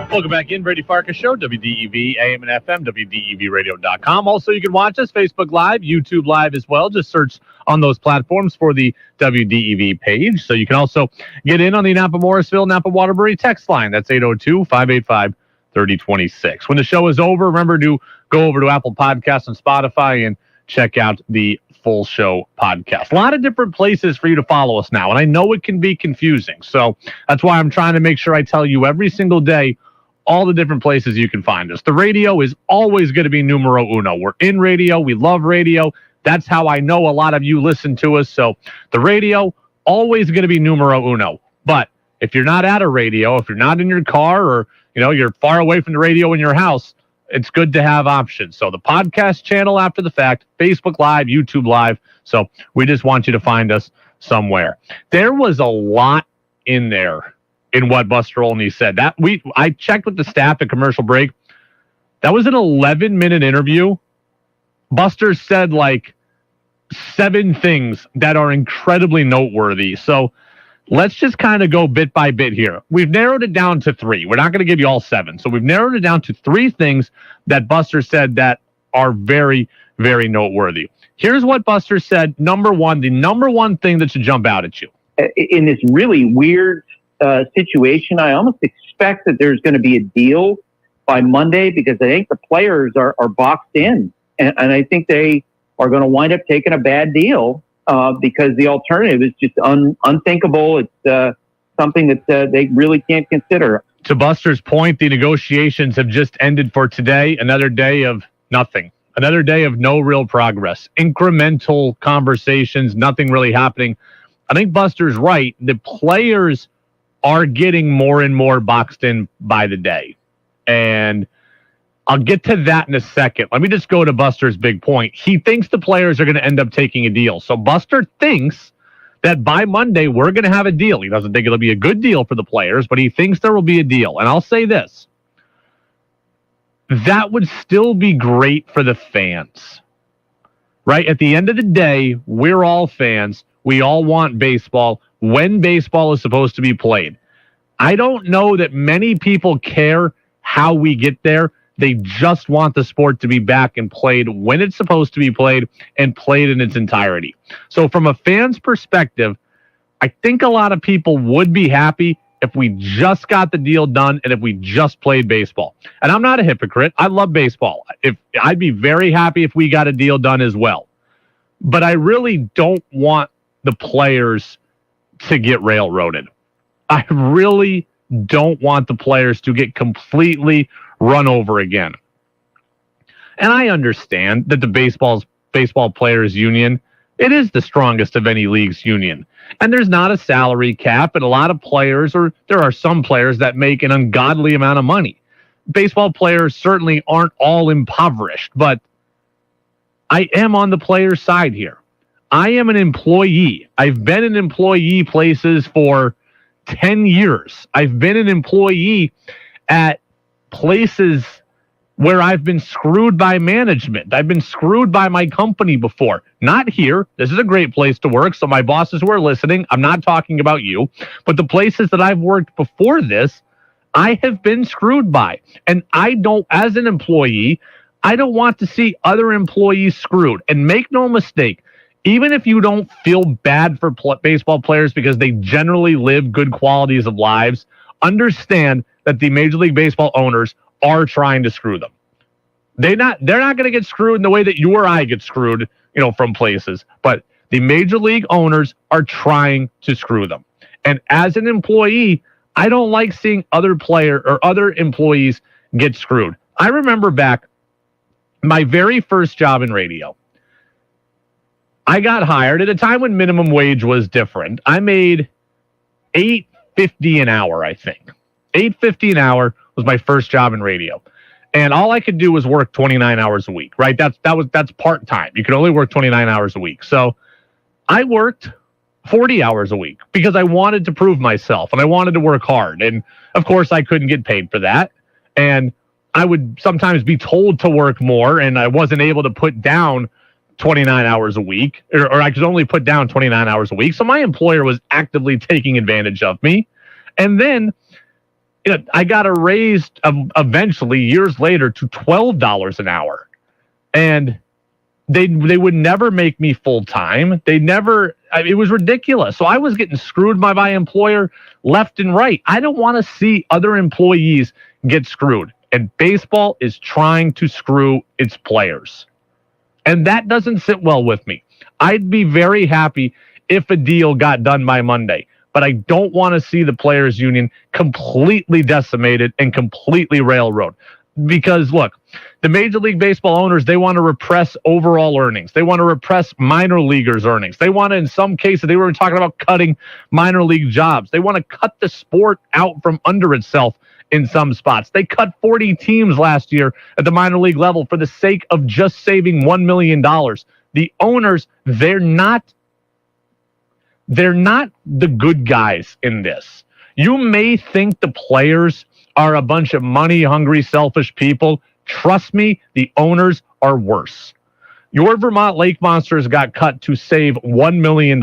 Welcome back in, Brady Farkas Show, WDEV AM and FM, WDEVradio.com. Also, you can watch us Facebook Live, YouTube Live as well. Just search on those platforms for the WDEV page. So you can also get in on the Napa Morrisville, Napa Waterbury text line. That's 802-585-3026. When the show is over, remember to go over to Apple Podcasts and Spotify and check out the full show podcast. A lot of different places for you to follow us now, and I know it can be confusing. So that's why I'm trying to make sure I tell you every single day all the different places you can find us. The radio is always going to be numero uno. We're in radio. We love radio. That's how I know a lot of you listen to us. So the radio, always going to be numero uno. But if you're not at a radio, if you're not in your car, or you're far away from the radio in your house, it's good to have options. So the podcast channel after the fact, Facebook Live, YouTube Live. So we just want you to find us somewhere. There was a lot in there in what Buster Olney said. I checked with the staff at commercial break. That was an 11-minute interview. Buster said like 7 things that are incredibly noteworthy. So let's just kind of go bit by bit here. We've narrowed it down to 3. We're not going to give you all 7. So we've narrowed it down to 3 things that Buster said that are very, very noteworthy. Here's what Buster said. The number one thing that should jump out at you. In this really weird situation, I almost expect that there's going to be a deal by Monday because I think the players are boxed in. And I think they are going to wind up taking a bad deal because the alternative is just unthinkable. It's something that they really can't consider. To Buster's point, the negotiations have just ended for today. Another day of nothing. Another day of no real progress. Incremental conversations, nothing really happening. I think Buster's right. The players are getting more and more boxed in by the day. And I'll get to that in a second. Let me just go to Buster's big point. He thinks the players are going to end up taking a deal. So Buster thinks that by Monday, we're going to have a deal. He doesn't think it'll be a good deal for the players, but he thinks there will be a deal. And I'll say this. That would still be great for the fans, right? At the end of the day, we're all fans. We all want baseball when baseball is supposed to be played. I don't know that many people care how we get there. They just want the sport to be back and played when it's supposed to be played and played in its entirety. So from a fan's perspective, I think a lot of people would be happy if we just got the deal done and if we just played baseball. And I'm not a hypocrite. I love baseball. I'd be very happy if we got a deal done as well. But I really don't want the players to get railroaded. I really don't want the players to get completely run over again. And I understand that the baseball players union, it is the strongest of any league's union. And there's not a salary cap, and a lot of players, or there are some players that make an ungodly amount of money. Baseball players certainly aren't all impoverished, but I am on the player's side here. I am an employee. I've been in employee places for 10 years. I've been an employee at places where I've been screwed by management. I've been screwed by my company before. Not here. This is a great place to work. So my bosses who are listening, I'm not talking about you, but the places that I've worked before this, I have been screwed by. And I don't, as an employee, I don't want to see other employees screwed. And make no mistake, even if you don't feel bad for baseball players because they generally live good qualities of lives, understand that the Major League Baseball owners are trying to screw them. They're not going to get screwed in the way that you or I get screwed, from places. But the Major League owners are trying to screw them. And as an employee, I don't like seeing other employees get screwed. I remember back my very first job in radio. I got hired at a time when minimum wage was different. I made $8.50 an hour, I think. $8.50 an hour was my first job in radio. And all I could do was work 29 hours a week, right? That's part-time. You could only work 29 hours a week. So I worked 40 hours a week because I wanted to prove myself and I wanted to work hard. And of course I couldn't get paid for that. And I would sometimes be told to work more and I wasn't able to put down 29 hours a week, or I could only put down 29 hours a week. So my employer was actively taking advantage of me. And then I got a raise eventually years later to $12 an hour. And they would never make me full time. It was ridiculous. So I was getting screwed by my employer left and right. I don't want to see other employees get screwed. And baseball is trying to screw its players. And that doesn't sit well with me. I'd be very happy if a deal got done by Monday. But I don't want to see the players' union completely decimated and completely railroad. Because, look, the Major League Baseball owners, they want to repress overall earnings. They want to repress minor leaguers' earnings. They want to, in some cases, they were talking about cutting minor league jobs. They want to cut the sport out from under itself in some spots. They cut 40 teams last year at the minor league level for the sake of just saving $1 million. The owners, they're not the good guys in this. You may think the players are a bunch of money-hungry, selfish people. Trust me, the owners are worse. Your Vermont Lake Monsters got cut to save $1 million.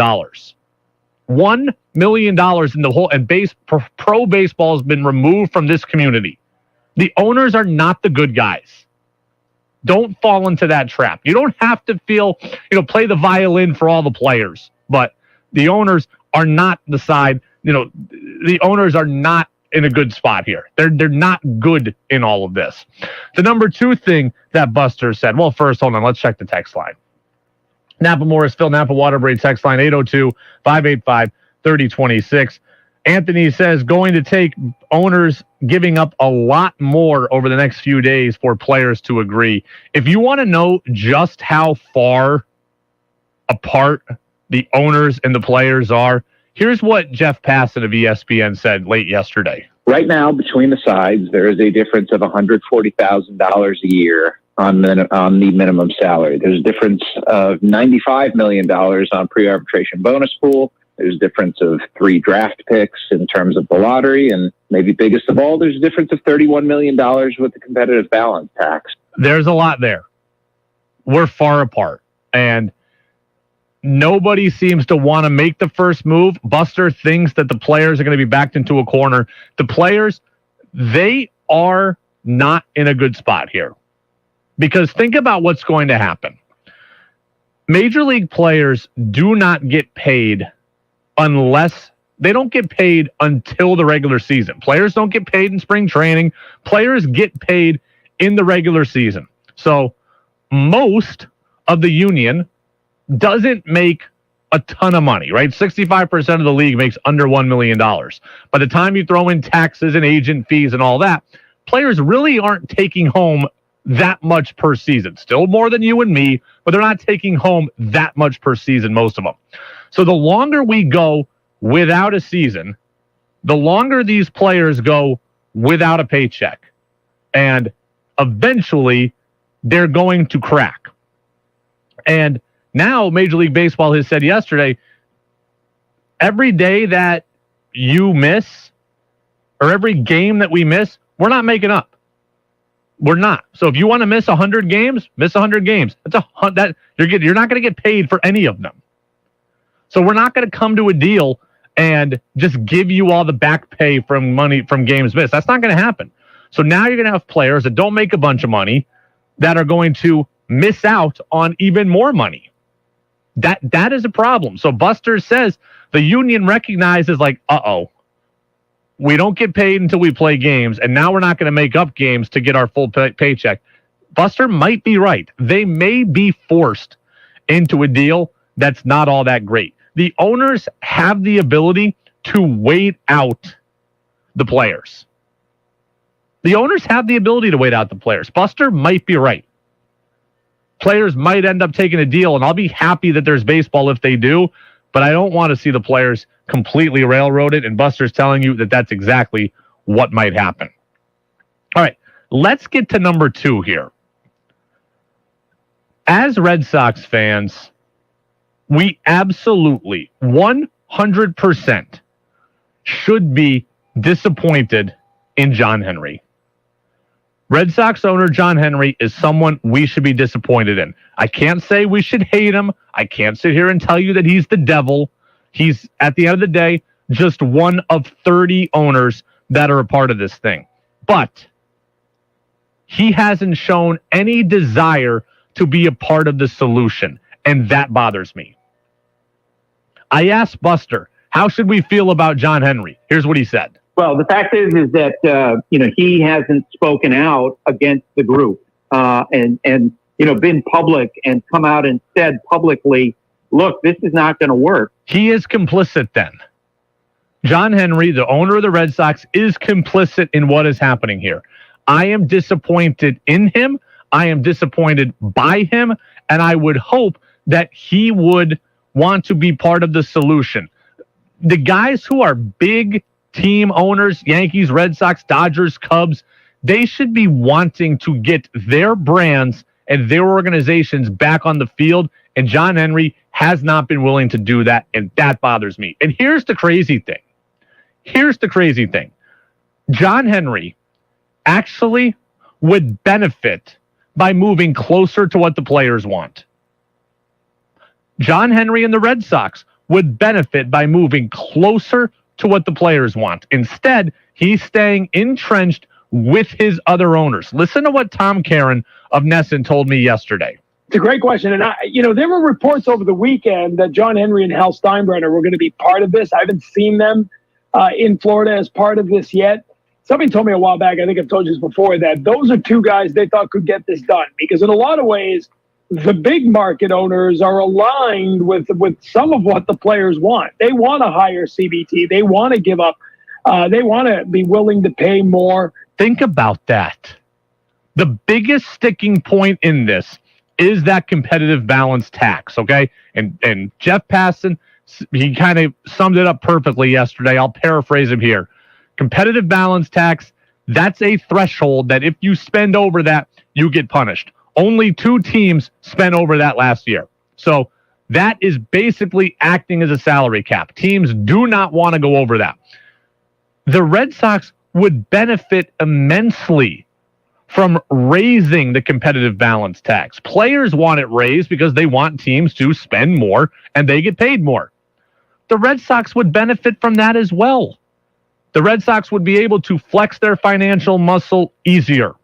$1 million in the whole, and pro baseball has been removed from this community. The owners are not the good guys. Don't fall into that trap. You don't have to play the violin for all the players, but the owners are not the side, the owners are not in a good spot here. They're not good in all of this. The number two thing that Buster said, well, first, hold on, let's check the text line. Napa Morrisville, Napa Waterbury text line 802-585-3026. Anthony says going to take owners giving up a lot more over the next few days for players to agree. If you want to know just how far apart the owners and the players are, here's what Jeff Passan of ESPN said late yesterday. Right now, between the sides, there is a difference of $140,000 a year on the minimum salary. There's a difference of $95 million on pre-arbitration bonus pool. There's a difference of 3 draft picks in terms of the lottery. And maybe biggest of all, there's a difference of $31 million with the competitive balance tax. There's a lot there. We're far apart. And nobody seems to want to make the first move. Buster thinks that the players are going to be backed into a corner. The players, they are not in a good spot here. Because think about what's going to happen. Major league players do not get paid unless they don't get paid until the regular season. Players don't get paid in spring training. Players get paid in the regular season. So most of the union doesn't make a ton of money, right? 65% of the league makes under $1 million. By the time you throw in taxes and agent fees and all that, players really aren't taking home that much per season. Still more than you and me, but they're not taking home that much per season, most of them. So the longer we go without a season, the longer these players go without a paycheck. And eventually, they're going to crack. And now Major League Baseball has said yesterday, every day that you miss, or every game that we miss, we're not making up. We're not. So if you want to miss 100 games, miss 100 games. You're not going to get paid for any of them. So we're not going to come to a deal and just give you all the back pay from money from games missed. That's not going to happen. So now you're going to have players that don't make a bunch of money that are going to miss out on even more money. That is a problem. So Buster says the union recognizes we don't get paid until we play games, and now we're not going to make up games to get our full paycheck. Buster might be right. They may be forced into a deal that's not all that great. The owners have the ability to wait out the players. The owners have the ability to wait out the players. Buster might be right. Players might end up taking a deal, and I'll be happy that there's baseball if they do, but I don't want to see the players completely railroaded, and Buster's telling you that that's exactly what might happen. All right, let's get to number 2 here. As Red Sox fans, we absolutely 100% should be disappointed in John Henry. Red Sox owner John Henry is someone we should be disappointed in. I can't say we should hate him. I can't sit here and tell you that he's the devil. He's, at the end of the day, just one of 30 owners that are a part of this thing. But he hasn't shown any desire to be a part of the solution, and that bothers me. I asked Buster, how should we feel about John Henry? Here's what he said. Well, the fact is that he hasn't spoken out against the group and been public and come out and said publicly, look, this is not going to work. He is complicit then. John Henry, the owner of the Red Sox, is complicit in what is happening here. I am disappointed in him. I am disappointed by him. And I would hope that he would want to be part of the solution. The guys who are big team owners, Yankees, Red Sox, Dodgers, Cubs, they should be wanting to get their brands and their organizations back on the field. And John Henry has not been willing to do that. And that bothers me. And here's the crazy thing. John Henry actually would benefit by moving closer to what the players want. John Henry and the Red Sox would benefit by moving closer to what the players want. Instead, he's staying entrenched with his other owners? Listen to what Tom Caron of Nesson told me yesterday. It's a great question. And, there were reports over the weekend that John Henry and Hal Steinbrenner were going to be part of this. I haven't seen them in Florida as part of this yet. Somebody told me a while back, I think I've told you this before, that those are two guys they thought could get this done. Because in a lot of ways, the big market owners are aligned with some of what the players want. They want to hire CBT. They want to give up. They want to be willing to pay more. Think about that. The biggest sticking point in this is that competitive balance tax, okay? And Jeff Passan, he kind of summed it up perfectly yesterday. I'll paraphrase him here. Competitive balance tax, that's a threshold that if you spend over that, you get punished. Only 2 teams spent over that last year. So that is basically acting as a salary cap. Teams do not want to go over that. The Red Sox would benefit immensely from raising the competitive balance tax. Players want it raised because they want teams to spend more and they get paid more. The Red Sox would benefit from that as well. The Red Sox would be able to flex their financial muscle easier.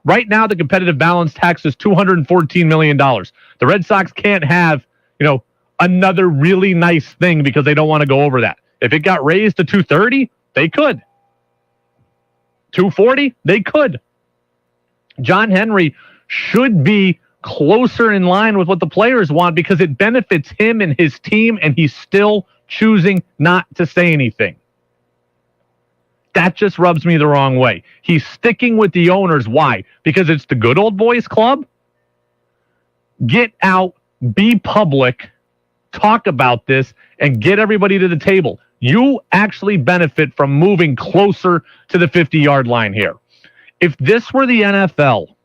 Right now, the competitive balance tax is $214 million. The Red Sox can't have, another really nice thing because they don't want to go over that. If it got raised to 230, they could. 240, they could. John Henry should be closer in line with what the players want because it benefits him and his team, and he's still choosing not to say anything. That just rubs me the wrong way. He's sticking with the owners. Why? Because it's the good old boys club? Get out, be public, talk about this, and get everybody to the table. You actually benefit from moving closer to the 50-yard line here. If this were the NFL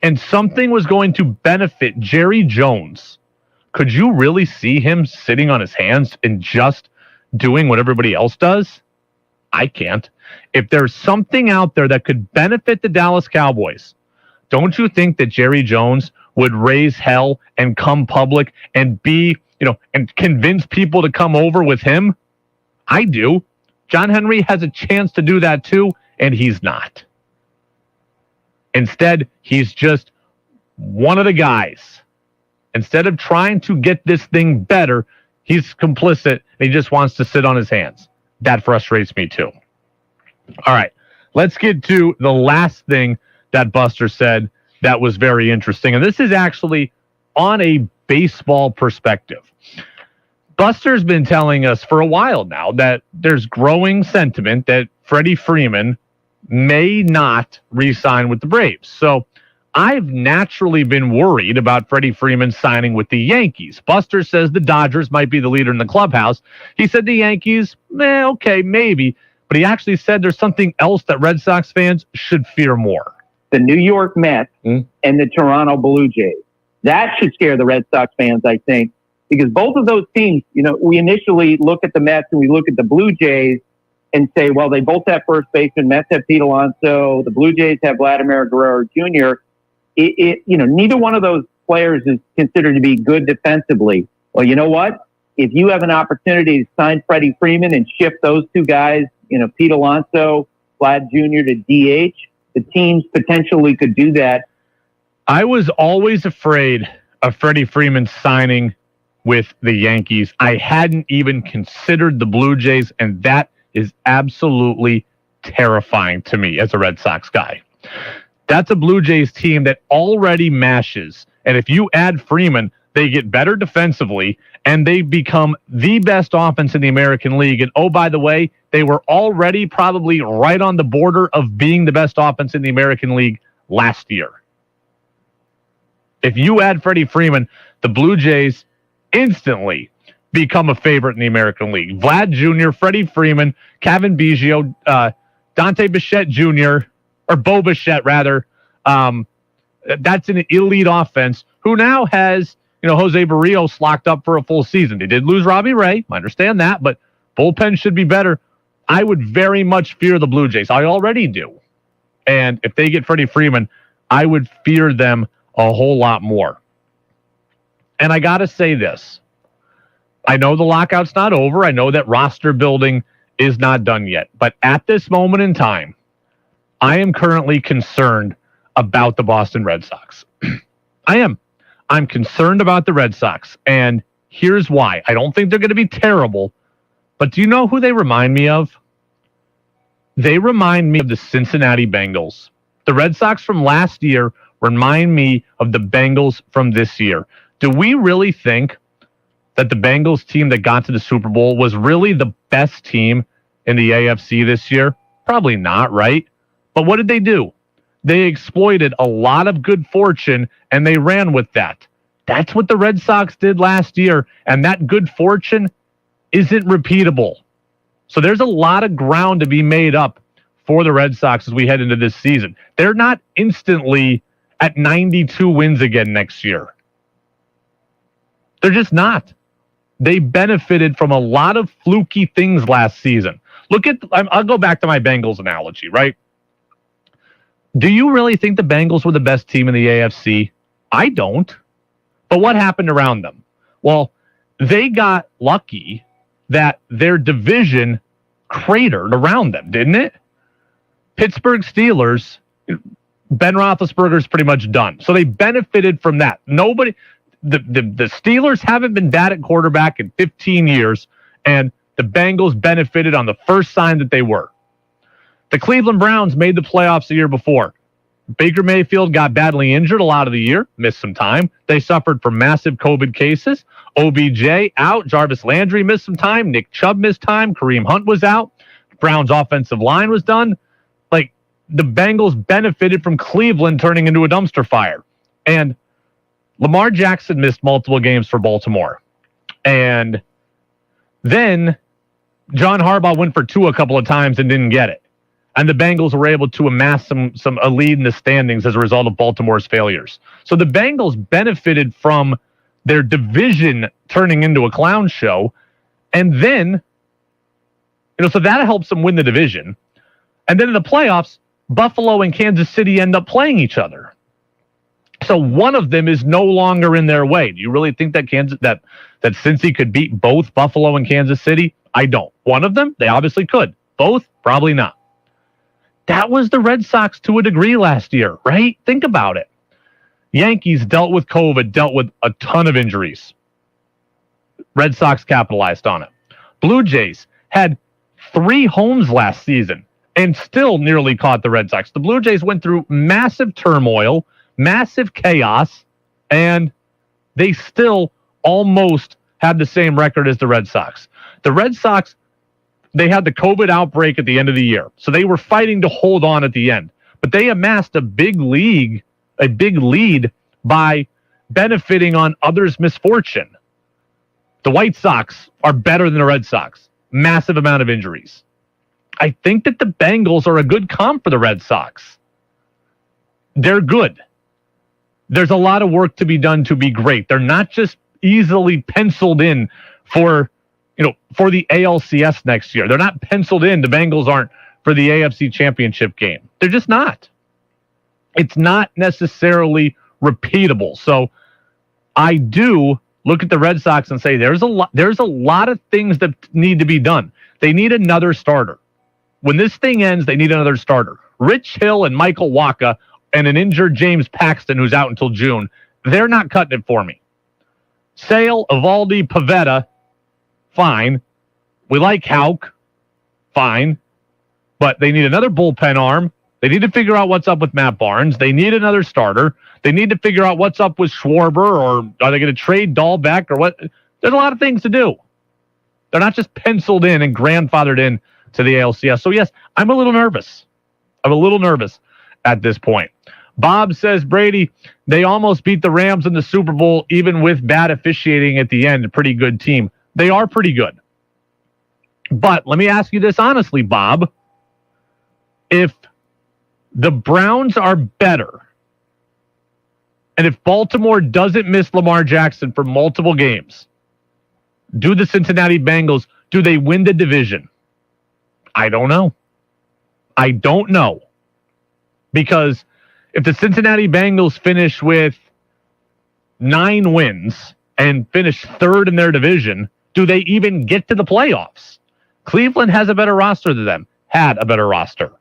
and something was going to benefit Jerry Jones, could you really see him sitting on his hands and just doing what everybody else does? I can't. If there's something out there that could benefit the Dallas Cowboys, don't you think that Jerry Jones would raise hell and come public and be, and convince people to come over with him? I do. John Henry has a chance to do that too, and he's not. Instead, he's just one of the guys. Instead of trying to get this thing better, he's complicit and he just wants to sit on his hands. That frustrates me too. All right, let's get to the last thing that Buster said that was very interesting. And this is actually on a baseball perspective. Buster's been telling us for a while now that there's growing sentiment that Freddie Freeman may not re-sign with the Braves. So I've naturally been worried about Freddie Freeman signing with the Yankees. Buster says the Dodgers might be the leader in the clubhouse. He said the Yankees, okay, maybe. But he actually said there's something else that Red Sox fans should fear more. The New York Mets and the Toronto Blue Jays. That should scare the Red Sox fans, I think, because both of those teams, we initially look at the Mets and we look at the Blue Jays and say, well, they both have first baseman. Mets have Pete Alonso. The Blue Jays have Vladimir Guerrero Jr. Neither one of those players is considered to be good defensively. Well, you know what? If you have an opportunity to sign Freddie Freeman and shift those two guys, Pete Alonso, Vlad Jr. to DH, the teams potentially could do that. I was always afraid of Freddie Freeman signing with the Yankees. I hadn't even considered the Blue Jays, and that is absolutely terrifying to me as a Red Sox guy. That's a Blue Jays team that already mashes. And if you add Freeman, they get better defensively and they become the best offense in the American League. And oh, by the way, they were already probably right on the border of being the best offense in the American League last year. If you add Freddie Freeman, the Blue Jays instantly become a favorite in the American League. Vlad Jr., Freddie Freeman, Kevin Biggio, Dante Bichette Jr., or Bo Bichette, rather. That's an elite offense who now has, Jose Barrios locked up for a full season. They did lose Robbie Ray. I understand that, but bullpen should be better. I would very much fear the Blue Jays. I already do. And if they get Freddie Freeman, I would fear them a whole lot more. And I got to say this. I know the lockout's not over. I know that roster building is not done yet. But at this moment in time, I am currently concerned about the Boston Red Sox. I am. I'm concerned about the Red Sox, and here's why. I don't think they're going to be terrible, but do you know who they remind me of? They remind me of the Cincinnati Bengals. The Red Sox from last year remind me of the Bengals from this year. Do we really think that the Bengals team that got to the Super Bowl was really the best team in the AFC this year? Probably not, right? But what did they do? They exploited a lot of good fortune, and they ran with that. That's what the Red Sox did last year, and that good fortune isn't repeatable. So there's a lot of ground to be made up for the Red Sox as we head into this season. They're not instantly at 92 wins again next year. They're just not. They benefited from a lot of fluky things last season. I'll go back to my Bengals analogy, right? Do you really think the Bengals were the best team in the AFC? I don't. But what happened around them? Well, they got lucky that their division cratered around them, didn't it? Pittsburgh Steelers, Ben Roethlisberger's pretty much done. So they benefited from that. The Steelers haven't been bad at quarterback in 15 years, and the Bengals benefited on the first sign that they were. The Cleveland Browns made the playoffs the year before. Baker Mayfield got badly injured a lot of the year, missed some time. They suffered from massive COVID cases. OBJ out. Jarvis Landry missed some time. Nick Chubb missed time. Kareem Hunt was out. Browns offensive line was done. Like, the Bengals benefited from Cleveland turning into a dumpster fire. And Lamar Jackson missed multiple games for Baltimore. And then John Harbaugh went for two a couple of times and didn't get it. And the Bengals were able to amass a lead in the standings as a result of Baltimore's failures. So the Bengals benefited from their division turning into a clown show. And then, so that helps them win the division. And then in the playoffs, Buffalo and Kansas City end up playing each other. So one of them is no longer in their way. Do you really think that that Cincy could beat both Buffalo and Kansas City? I don't. One of them, they obviously could. Both, probably not. That was the Red Sox to a degree last year, right? Think about it. Yankees dealt with COVID, dealt with a ton of injuries. Red Sox capitalized on it. Blue Jays had 3 homes last season and still nearly caught the Red Sox. The Blue Jays went through massive turmoil, massive chaos, and they still almost had the same record as the Red Sox. The Red Sox, they had the COVID outbreak at the end of the year, so they were fighting to hold on at the end. But they amassed a big lead by benefiting on others' misfortune. The White Sox are better than the Red Sox. Massive amount of injuries. I think that the Bengals are a good comp for the Red Sox. They're good. There's a lot of work to be done to be great. They're not just easily penciled in for the ALCS next year. They're not penciled in. The Bengals aren't for the AFC Championship game. They're just not. It's not necessarily repeatable. So I do look at the Red Sox and say there's a lot of things that need to be done. They need another starter. When this thing ends, they need another starter. Rich Hill and Michael Wacha and an injured James Paxton who's out until June, they're not cutting it for me. Sale, Evaldi, Pivetta, fine. We like Houck, fine. But they need another bullpen arm. They need to figure out what's up with Matt Barnes. They need another starter. They need to figure out what's up with Schwarber, or are they going to trade Dahlbeck, or what? There's a lot of things to do. They're not just penciled in and grandfathered in to the ALCS. So, yes, I'm a little nervous. I'm a little nervous at this point. Bob says, Brady, they almost beat the Rams in the Super Bowl, even with bad officiating at the end. A pretty good team. They are pretty good. But let me ask you this honestly, Bob. If the Browns are better, and if Baltimore doesn't miss Lamar Jackson for multiple games, do the Cincinnati Bengals, do they win the division? I don't know. I don't know. Because if the Cincinnati Bengals finish with 9 wins and finish third in their division, do they even get to the playoffs? Cleveland has a better roster than them, had a better roster.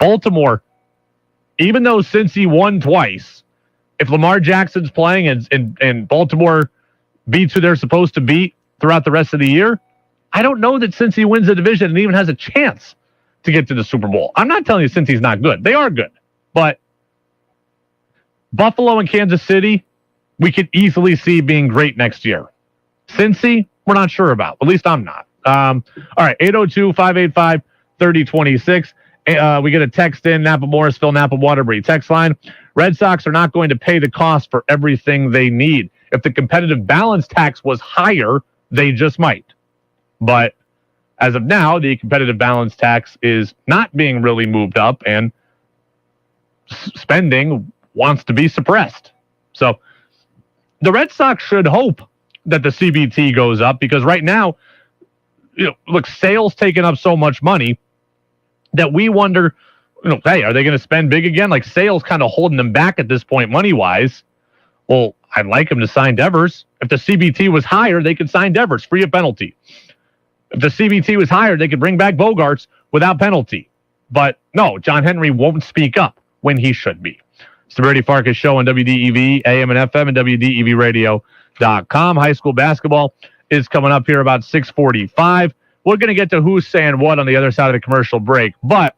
Baltimore, even though Cincy won twice, if Lamar Jackson's playing and Baltimore beats who they're supposed to beat throughout the rest of the year, I don't know that Cincy wins the division and even has a chance to get to the Super Bowl. I'm not telling you Cincy's not good. They are good. But Buffalo and Kansas City, we could easily see being great next year. Cincy, we're not sure about. At least I'm not. All right, 802-585-3026. We get a text in, Napa Morrisville, Napa Waterbury text line. Red Sox are not going to pay the cost for everything they need. If the competitive balance tax was higher, they just might. But as of now, the competitive balance tax is not being really moved up, and spending wants to be suppressed. So the Red Sox should hope that the CBT goes up, because right now, look, sales taking up so much money that we wonder, hey, are they going to spend big again? Like, sales kind of holding them back at this point money-wise. Well, I'd like them to sign Devers. If the CBT was higher, they could sign Devers free of penalty. If the CBT was higher, they could bring back Bogarts without penalty. But no, John Henry won't speak up when he should be. It's the Brady Farkas Show on WDEV, AM and FM, and WDEVradio.com. High school basketball is coming up here about 6:45. We're going to get to who's saying what on the other side of the commercial break. But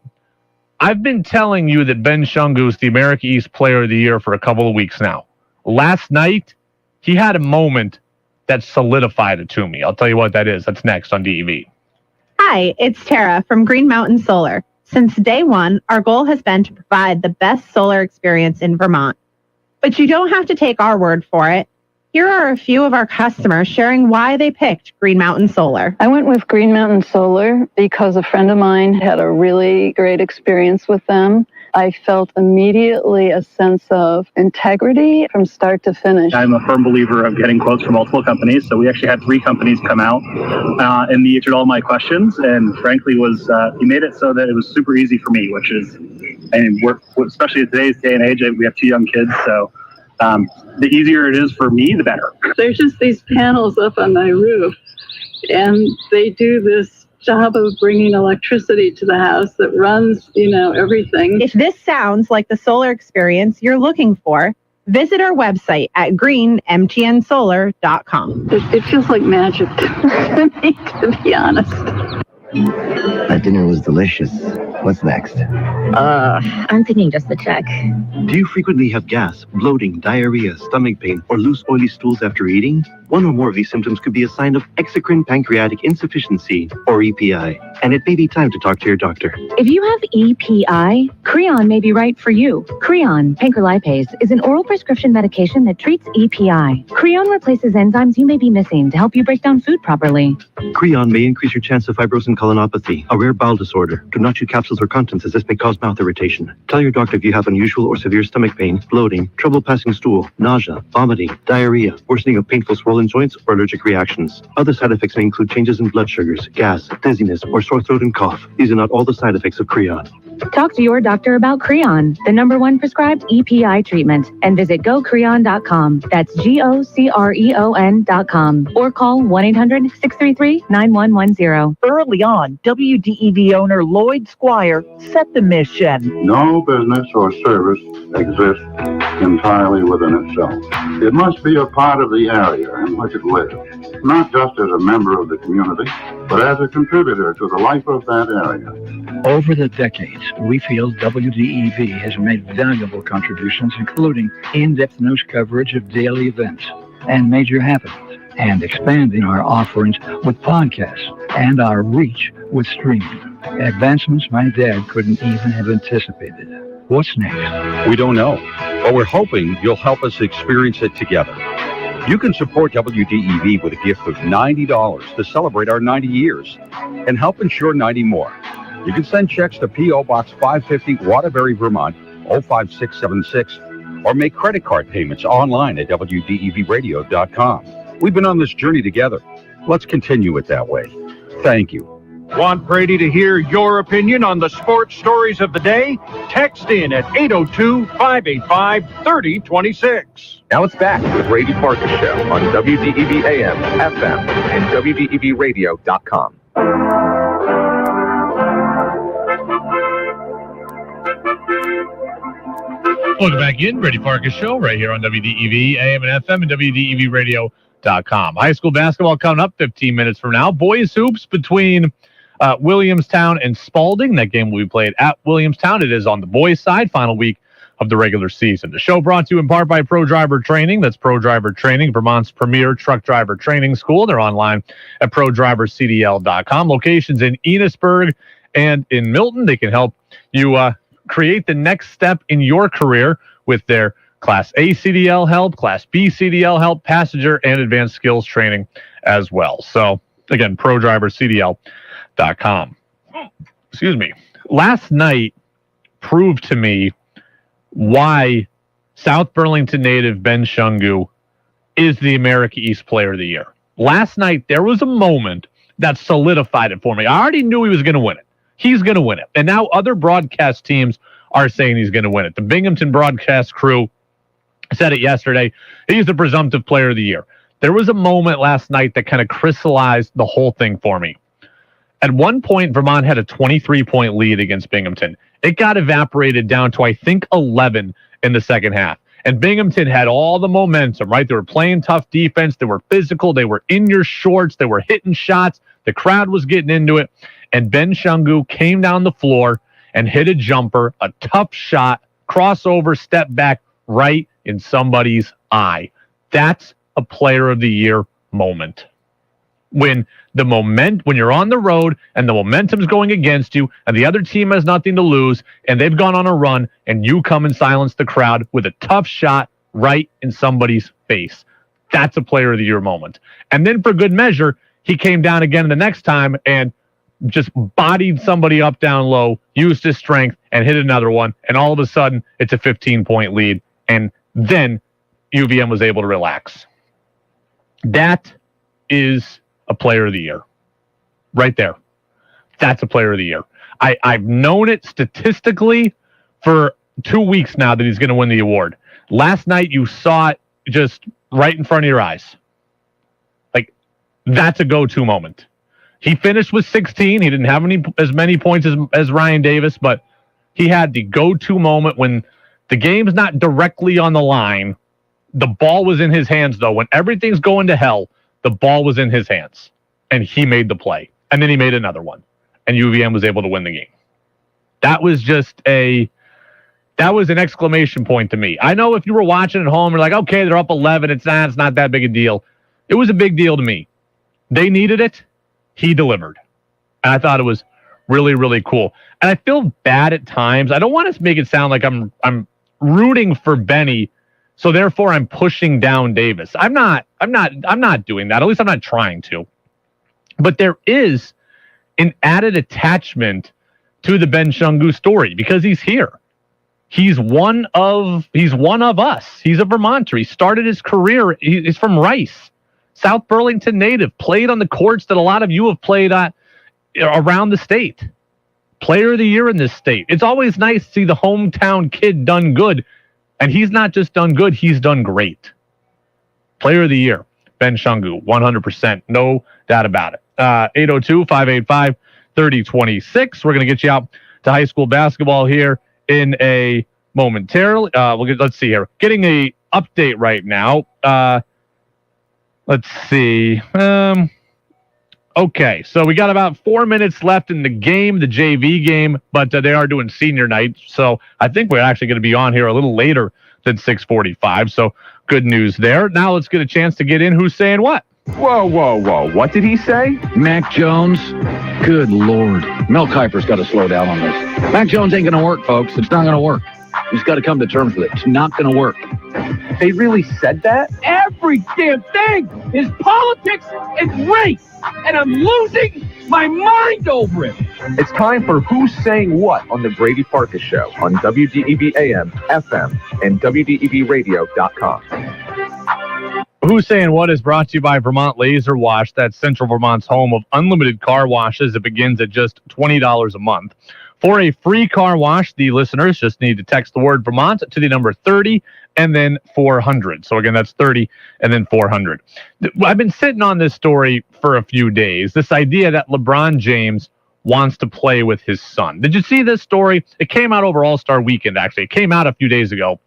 I've been telling you that Ben Shungu is the America East Player of the Year for a couple of weeks now. Last night, he had a moment that solidified it to me. I'll tell you what that is. That's next on DEV. Hi, it's Tara from Green Mountain Solar. Since day one, our goal has been to provide the best solar experience in Vermont. But you don't have to take our word for it. Here are a few of our customers sharing why they picked Green Mountain Solar. I went with Green Mountain Solar because a friend of mine had a really great experience with them. I felt immediately a sense of integrity from start to finish. I'm a firm believer of getting quotes from multiple companies. So we actually had 3 companies come out and he answered all my questions, and frankly he made it so that it was super easy for me, which is, and we're, especially in today's day and age, we have 2 young kids. So the easier it is for me, the better. There's just these panels up on my roof, and they do this job of bringing electricity to the house that runs, everything. If this sounds like the solar experience you're looking for, visit our website at greenmtnsolar.com. It feels like magic to me, to be honest. That dinner was delicious. What's next? I'm thinking just the check. Do you frequently have gas, bloating, diarrhea, stomach pain, or loose oily stools after eating? One or more of these symptoms could be a sign of exocrine pancreatic insufficiency, or EPI, and it may be time to talk to your doctor. If you have EPI, Creon may be right for you. Creon, pancrelipase, is an oral prescription medication that treats EPI. Creon replaces enzymes you may be missing to help you break down food properly. Creon may increase your chance of fibrosis colonopathy, a rare bowel disorder. Do not chew capsules or contents, as this may cause mouth irritation. Tell your doctor if you have unusual or severe stomach pain, bloating, trouble passing stool, nausea, vomiting, diarrhea, worsening of painful swollen joints, or allergic reactions. Other side effects may include changes in blood sugars, gas, dizziness, or sore throat and cough. These are not all the side effects of Creon. Talk to your doctor about Creon, the #1 prescribed EPI treatment, and visit gocreon.com. That's GOCREON.com. Or call 1-800-633-9110. Early on, WDEV owner Lloyd Squire set the mission. No business or service exists entirely within itself. It must be a part of the area in which it lives, not just as a member of the community, but as a contributor to the life of that area. Over the decades, we feel WDEV has made valuable contributions, including in-depth news coverage of daily events and major happenings, and expanding our offerings with podcasts and our reach with streaming. Advancements my dad couldn't even have anticipated. What's next? We don't know, but we're hoping you'll help us experience it together. You can support WDEV with a gift of $90 to celebrate our 90 years and help ensure 90 more. You can send checks to P.O. Box 550, Waterbury, Vermont, 05676, or make credit card payments online at WDEVradio.com. We've been on this journey together. Let's continue it that way. Thank you. Want Brady to hear your opinion on the sports stories of the day? Text in at 802-585-3026. Now it's back to the Brady Farkas Show on WDEV AM, FM, and WDEVradio.com. Welcome back in. Brady Farkas Show right here on WDEV, AM and FM, and WDEVradio.com. High school basketball coming up 15 minutes from now. Boys hoops between Williamstown and Spalding. That game will be played at Williamstown. It is on the boys' side, final week of the regular season. The show brought to you in part by Pro Driver Training. That's Pro Driver Training, Vermont's premier truck driver training school. They're online at prodrivercdl.com. Locations in Enosburg and in Milton. They can help you create the next step in your career with their Class A CDL help, Class B CDL help, passenger and advanced skills training as well. So, again, prodrivercdl.com. Excuse me. Last night proved to me why South Burlington native Ben Shungu is the America East Player of the Year. Last night, there was a moment that solidified it for me. I already knew he was going to win it. He's going to win it. And now other broadcast teams are saying he's going to win it. The Binghamton broadcast crew said it yesterday. He's the presumptive Player of the Year. There was a moment last night that kind of crystallized the whole thing for me. At one point, Vermont had a 23-point lead against Binghamton. It got evaporated down to, I think, 11 in the second half. And Binghamton had all the momentum, right? They were playing tough defense. They were physical. They were in your shorts. They were hitting shots. The crowd was getting into it. And Ben Shungu came down the floor and hit a jumper, a tough shot, crossover, step back, right in somebody's eye. That's a Player of the Year moment. When you're on the road and the momentum's going against you and the other team has nothing to lose and they've gone on a run and you come and silence the crowd with a tough shot right in somebody's face. That's a Player of the Year moment. And then for good measure, he came down again the next time and just bodied somebody up down low, used his strength and hit another one. And all of a sudden it's a 15-point lead. And then UVM was able to relax. That is a Player of the Year. Right there. That's a Player of the Year. I've known it statistically for 2 weeks now that he's going to win the award. Last night you saw it just right in front of your eyes. Like, that's a go-to moment. He finished with 16. He didn't have as many points as Ryan Davis, but he had the go-to moment when the game's not directly on the line. The ball was in his hands, though. When everything's going to hell, the ball was in his hands, and he made the play. And then he made another one, and UVM was able to win the game. That was an exclamation point to me. I know if you were watching at home, you're like, okay, they're up 11. It's not that big a deal. It was a big deal to me. They needed it. He delivered. And I thought it was really, really cool. And I feel bad at times. I don't want to make it sound like I'm rooting for Benny, so therefore I'm pushing down Davis. I'm not doing that. At least I'm not trying to. But there is an added attachment to the Ben Shungu story because he's here. He's one of us. He's a Vermonter. He started his career. He's from Rice, South Burlington native, played on the courts that a lot of you have played at around the state. Player of the Year in this state. It's always nice to see the hometown kid done good. And he's not just done good, he's done great. Player of the Year, Ben Shungu, 100%. No doubt about it. 802-585-3026. We're going to get you out to high school basketball here in a momentarily. Let's see here. Getting a update right now. Let's see. Okay, so we got about 4 minutes left in the game, the JV game, but they are doing senior night, so I think we're actually going to be on here a little later than 6:45, so good news there. Now let's get a chance to get in who's saying what. Whoa. What did he say? Mac Jones? Good Lord. Mel Kiper's got to slow down on this. Mac Jones ain't going to work, folks. It's not going to work. He's got to come to terms with it. It's not going to work. They really said that? Every damn thing is politics and race, and I'm losing my mind over it. It's time for Who's Saying What on the Brady Farkas Show on WDEV AM, FM, and WDEVradio.com. Who's Saying What is brought to you by Vermont Laser Wash. That's Central Vermont's home of unlimited car washes. It begins at just $20 a month. For a free car wash, the listeners just need to text the word Vermont to the number 30 and then 400. So again, that's 30 and then 400. I've been sitting on this story for a few days. This idea that LeBron James wants to play with his son. Did you see this story? It came out over All-Star Weekend, actually. It came out a few days ago.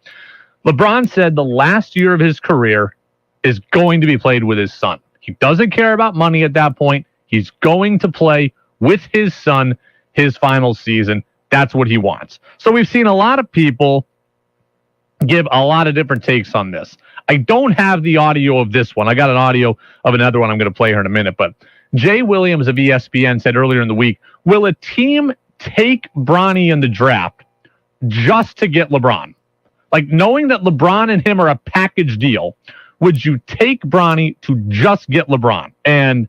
LeBron said the last year of his career is going to be played with his son. He doesn't care about money at that point. He's going to play with his son his final season. That's what he wants. So we've seen a lot of people give a lot of different takes on this. I don't have the audio of this one. I got an audio of another one I'm going to play here in a minute. But Jay Williams of ESPN said earlier in the week, will a team take Bronny in the draft just to get LeBron? Like, knowing that LeBron and him are a package deal, would you take Bronny to just get LeBron? And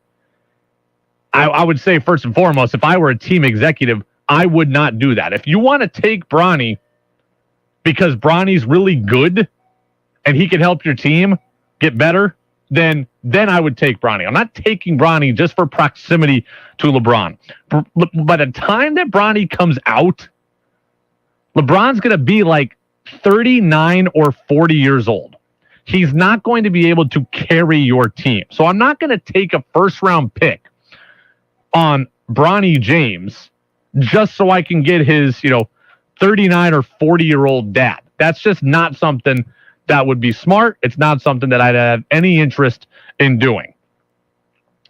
I would say, first and foremost, if I were a team executive, I would not do that. If you want to take Bronny because Bronny's really good and he can help your team get better, then I would take Bronny. I'm not taking Bronny just for proximity to LeBron. By the time that Bronny comes out, LeBron's going to be like 39 or 40 years old. He's not going to be able to carry your team. So I'm not going to take a first-round pick on Bronny James just so I can get his, 39 or 40-year-old dad. That's just not something that would be smart. It's not something that I'd have any interest in doing.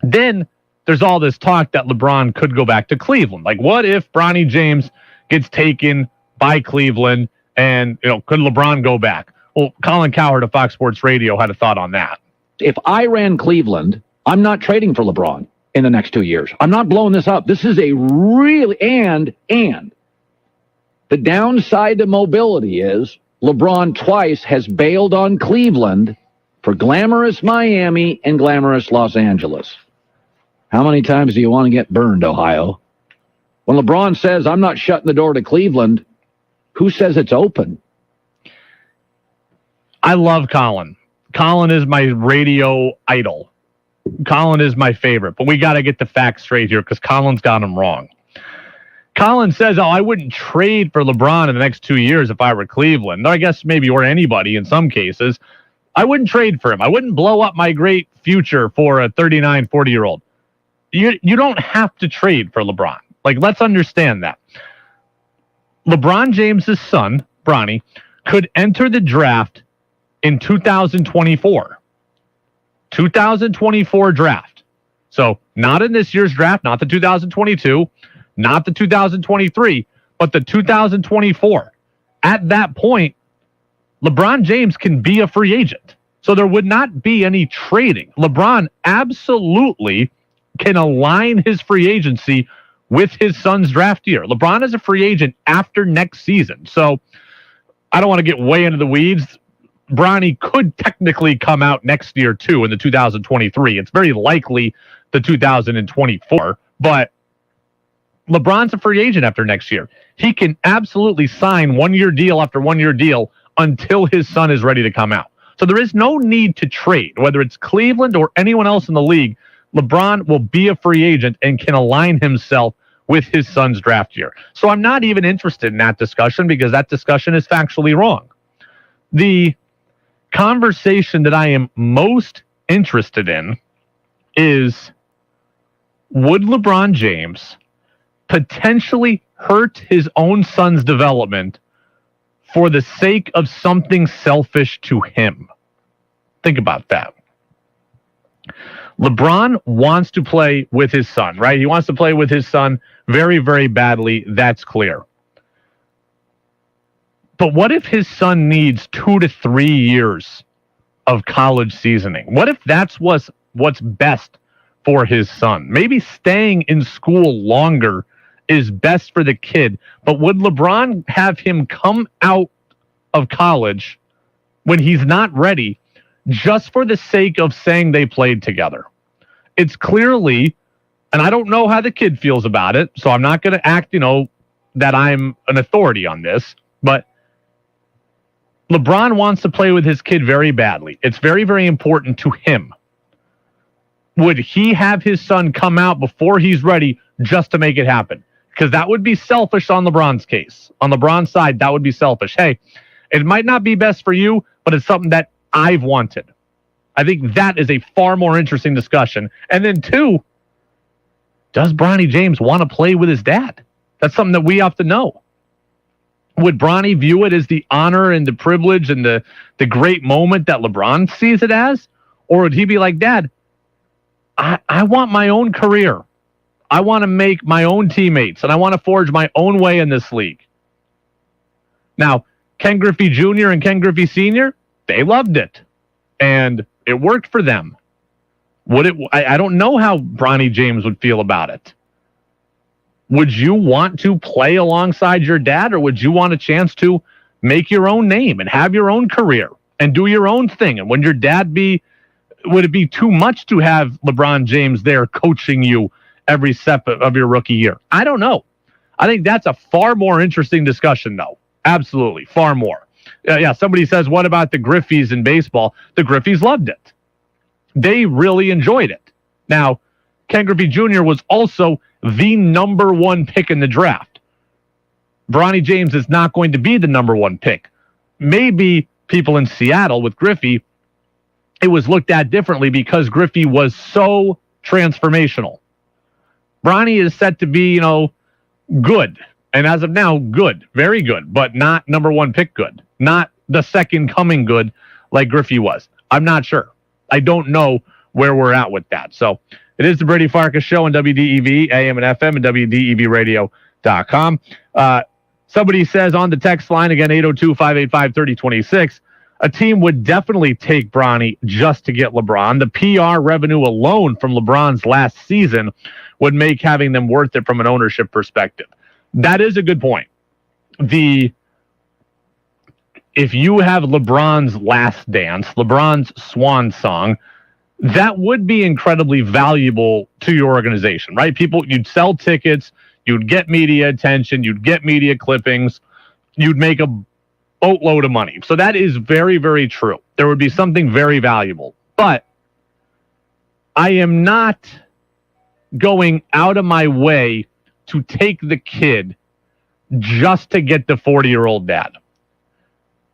Then there's all this talk that LeBron could go back to Cleveland. Like, what if Bronny James gets taken by Cleveland and, could LeBron go back? Well, Colin Cowherd of Fox Sports Radio had a thought on that. If I ran Cleveland, I'm not trading for LeBron in the next 2 years. I'm not blowing this up. This is a really, and the downside to mobility is LeBron twice has bailed on Cleveland for glamorous Miami and glamorous Los Angeles. How many times do you want to get burned, Ohio? When LeBron says, I'm not shutting the door to Cleveland, who says it's open? I love Colin. Colin is my radio idol. Colin is my favorite, but we got to get the facts straight here because Colin's got them wrong. Colin says, I wouldn't trade for LeBron in the next 2 years if I were Cleveland. I guess maybe or anybody in some cases. I wouldn't trade for him. I wouldn't blow up my great future for a 39, 40-year-old. You don't have to trade for LeBron. Like, let's understand that. LeBron James's son, Bronny, could enter the draft in 2024. 2024 draft. So not in this year's draft, not the 2022, not the 2023, but the 2024. At that point, LeBron James can be a free agent. So there would not be any trading. LeBron absolutely can align his free agency with his son's draft year. LeBron is a free agent after next season. So I don't want to get way into the weeds. Bronny could technically come out next year, too, in the 2023. It's very likely the 2024, but LeBron's a free agent after next year. He can absolutely sign one-year deal after one-year deal until his son is ready to come out. So there is no need to trade, whether it's Cleveland or anyone else in the league. LeBron will be a free agent and can align himself with his son's draft year. So I'm not even interested in that discussion because that discussion is factually wrong. The conversation that I am most interested in is, would LeBron James potentially hurt his own son's development for the sake of something selfish to him? Think about that. LeBron wants to play with his son, right? He wants to play with his son very, very badly. That's clear. But what if his son needs 2 to 3 years of college seasoning? What if that's what's best for his son? Maybe staying in school longer is best for the kid. But would LeBron have him come out of college when he's not ready just for the sake of saying they played together? It's clearly, and I don't know how the kid feels about it, so I'm not going to act, that I'm an authority on this, but LeBron wants to play with his kid very badly. It's very, very important to him. Would he have his son come out before he's ready just to make it happen? Because that would be selfish on LeBron's case. On LeBron's side, that would be selfish. Hey, it might not be best for you, but it's something that I've wanted. I think that is a far more interesting discussion. And then 2, does Bronny James want to play with his dad? That's something that we have to know. Would Bronny view it as the honor and the privilege and the great moment that LeBron sees it as? Or would he be like, Dad, I want my own career. I want to make my own teammates, and I want to forge my own way in this league. Now, Ken Griffey Jr. and Ken Griffey Sr., they loved it, and it worked for them. I don't know how Bronny James would feel about it. Would you want to play alongside your dad, or would you want a chance to make your own name and have your own career and do your own thing? And when your dad would it be too much to have LeBron James there coaching you every step of your rookie year? I don't know. I think that's a far more interesting discussion, though. Absolutely, far more. Yeah, somebody says, what about the Griffeys in baseball? The Griffeys loved it. They really enjoyed it. Now, Ken Griffey Jr. was also the number one pick in the draft. Bronny James is not going to be the number one pick. Maybe people in Seattle with Griffey, it was looked at differently because Griffey was so transformational. Bronny is set to be, good. And as of now, good. Very good. But not number one pick good. Not the second coming good like Griffey was. I'm not sure. I don't know where we're at with that. So it is the Brady Farkas Show on WDEV, AM and FM, and WDEVradio.com. Somebody says on the text line, again, 802-585-3026, a team would definitely take Bronny just to get LeBron. The PR revenue alone from LeBron's last season would make having them worth it from an ownership perspective. That is a good point. If you have LeBron's last dance, LeBron's swan song, that would be incredibly valuable to your organization, right? You'd sell tickets, you'd get media attention, you'd get media clippings, you'd make a boatload of money. So that is very, very true. There would be something very valuable. But I am not going out of my way to take the kid just to get the 40-year-old dad.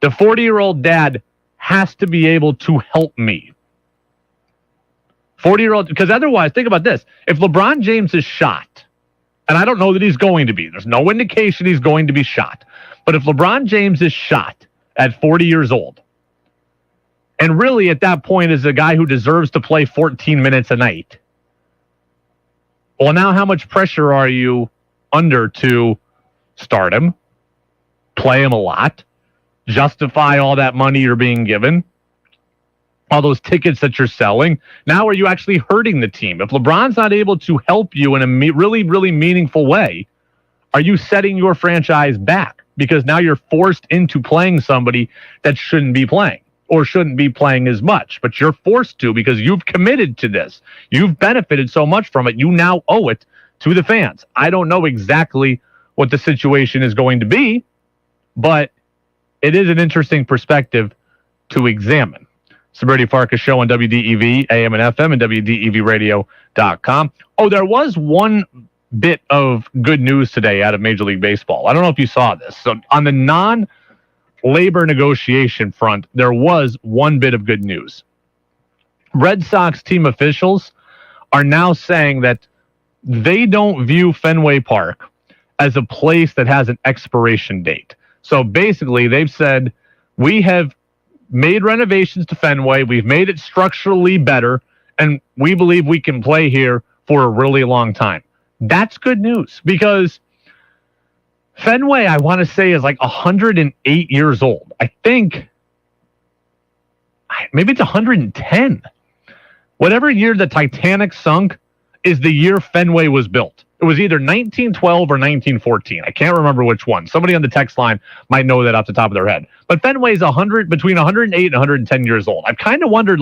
The 40-year-old dad has to be able to help me. 40-year-old, because otherwise, think about this. If LeBron James is shot, and I don't know that he's going to be, there's no indication he's going to be shot, but if LeBron James is shot at 40 years old, and really at that point is a guy who deserves to play 14 minutes a night, well, now how much pressure are you under to start him, play him a lot, justify all that money you're being given, all those tickets that you're selling? Now are you actually hurting the team? If LeBron's not able to help you in a really, really meaningful way, are you setting your franchise back? Because now you're forced into playing somebody that shouldn't be playing or shouldn't be playing as much, but you're forced to because you've committed to this. You've benefited so much from it. You now owe it to the fans. I don't know exactly what the situation is going to be, but it is an interesting perspective to examine. It's the Brady Farkas Show on WDEV, AM and FM, and WDEVradio.com. Oh, there was one bit of good news today out of Major League Baseball. I don't know if you saw this. So on the non-labor negotiation front, there was one bit of good news. Red Sox team officials are now saying that they don't view Fenway Park as a place that has an expiration date. So basically, they've said, we have made renovations to Fenway, we've made it structurally better, and we believe we can play here for a really long time. That's good news because Fenway, I want to say, is like 108 years old. I think maybe it's 110. Whatever year the Titanic sunk is the year Fenway was built. It was either 1912 or 1914. I can't remember which one. Somebody on the text line might know that off the top of their head. But Fenway's between 108 and 110 years old. I've kind of wondered,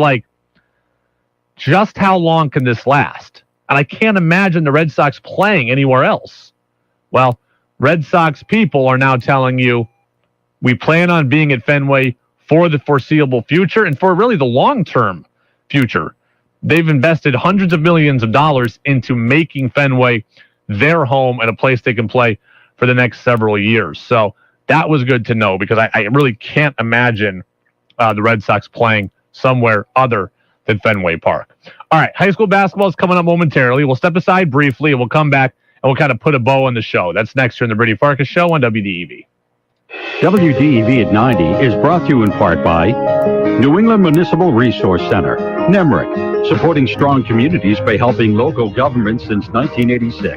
just how long can this last? And I can't imagine the Red Sox playing anywhere else. Well, Red Sox people are now telling you, we plan on being at Fenway for the foreseeable future and for really the long-term future. They've invested hundreds of millions of dollars into making Fenway their home and a place they can play for the next several years. So that was good to know because I really can't imagine the Red Sox playing somewhere other than Fenway Park. All right, high school basketball is coming up momentarily. We'll step aside briefly, and we'll come back, and we'll kind of put a bow on the show. That's next here in the Brady Farkas Show on WDEV. WDEV at 90 is brought to you in part by New England Municipal Resource Center, NEMRIC, supporting strong communities by helping local governments since 1986.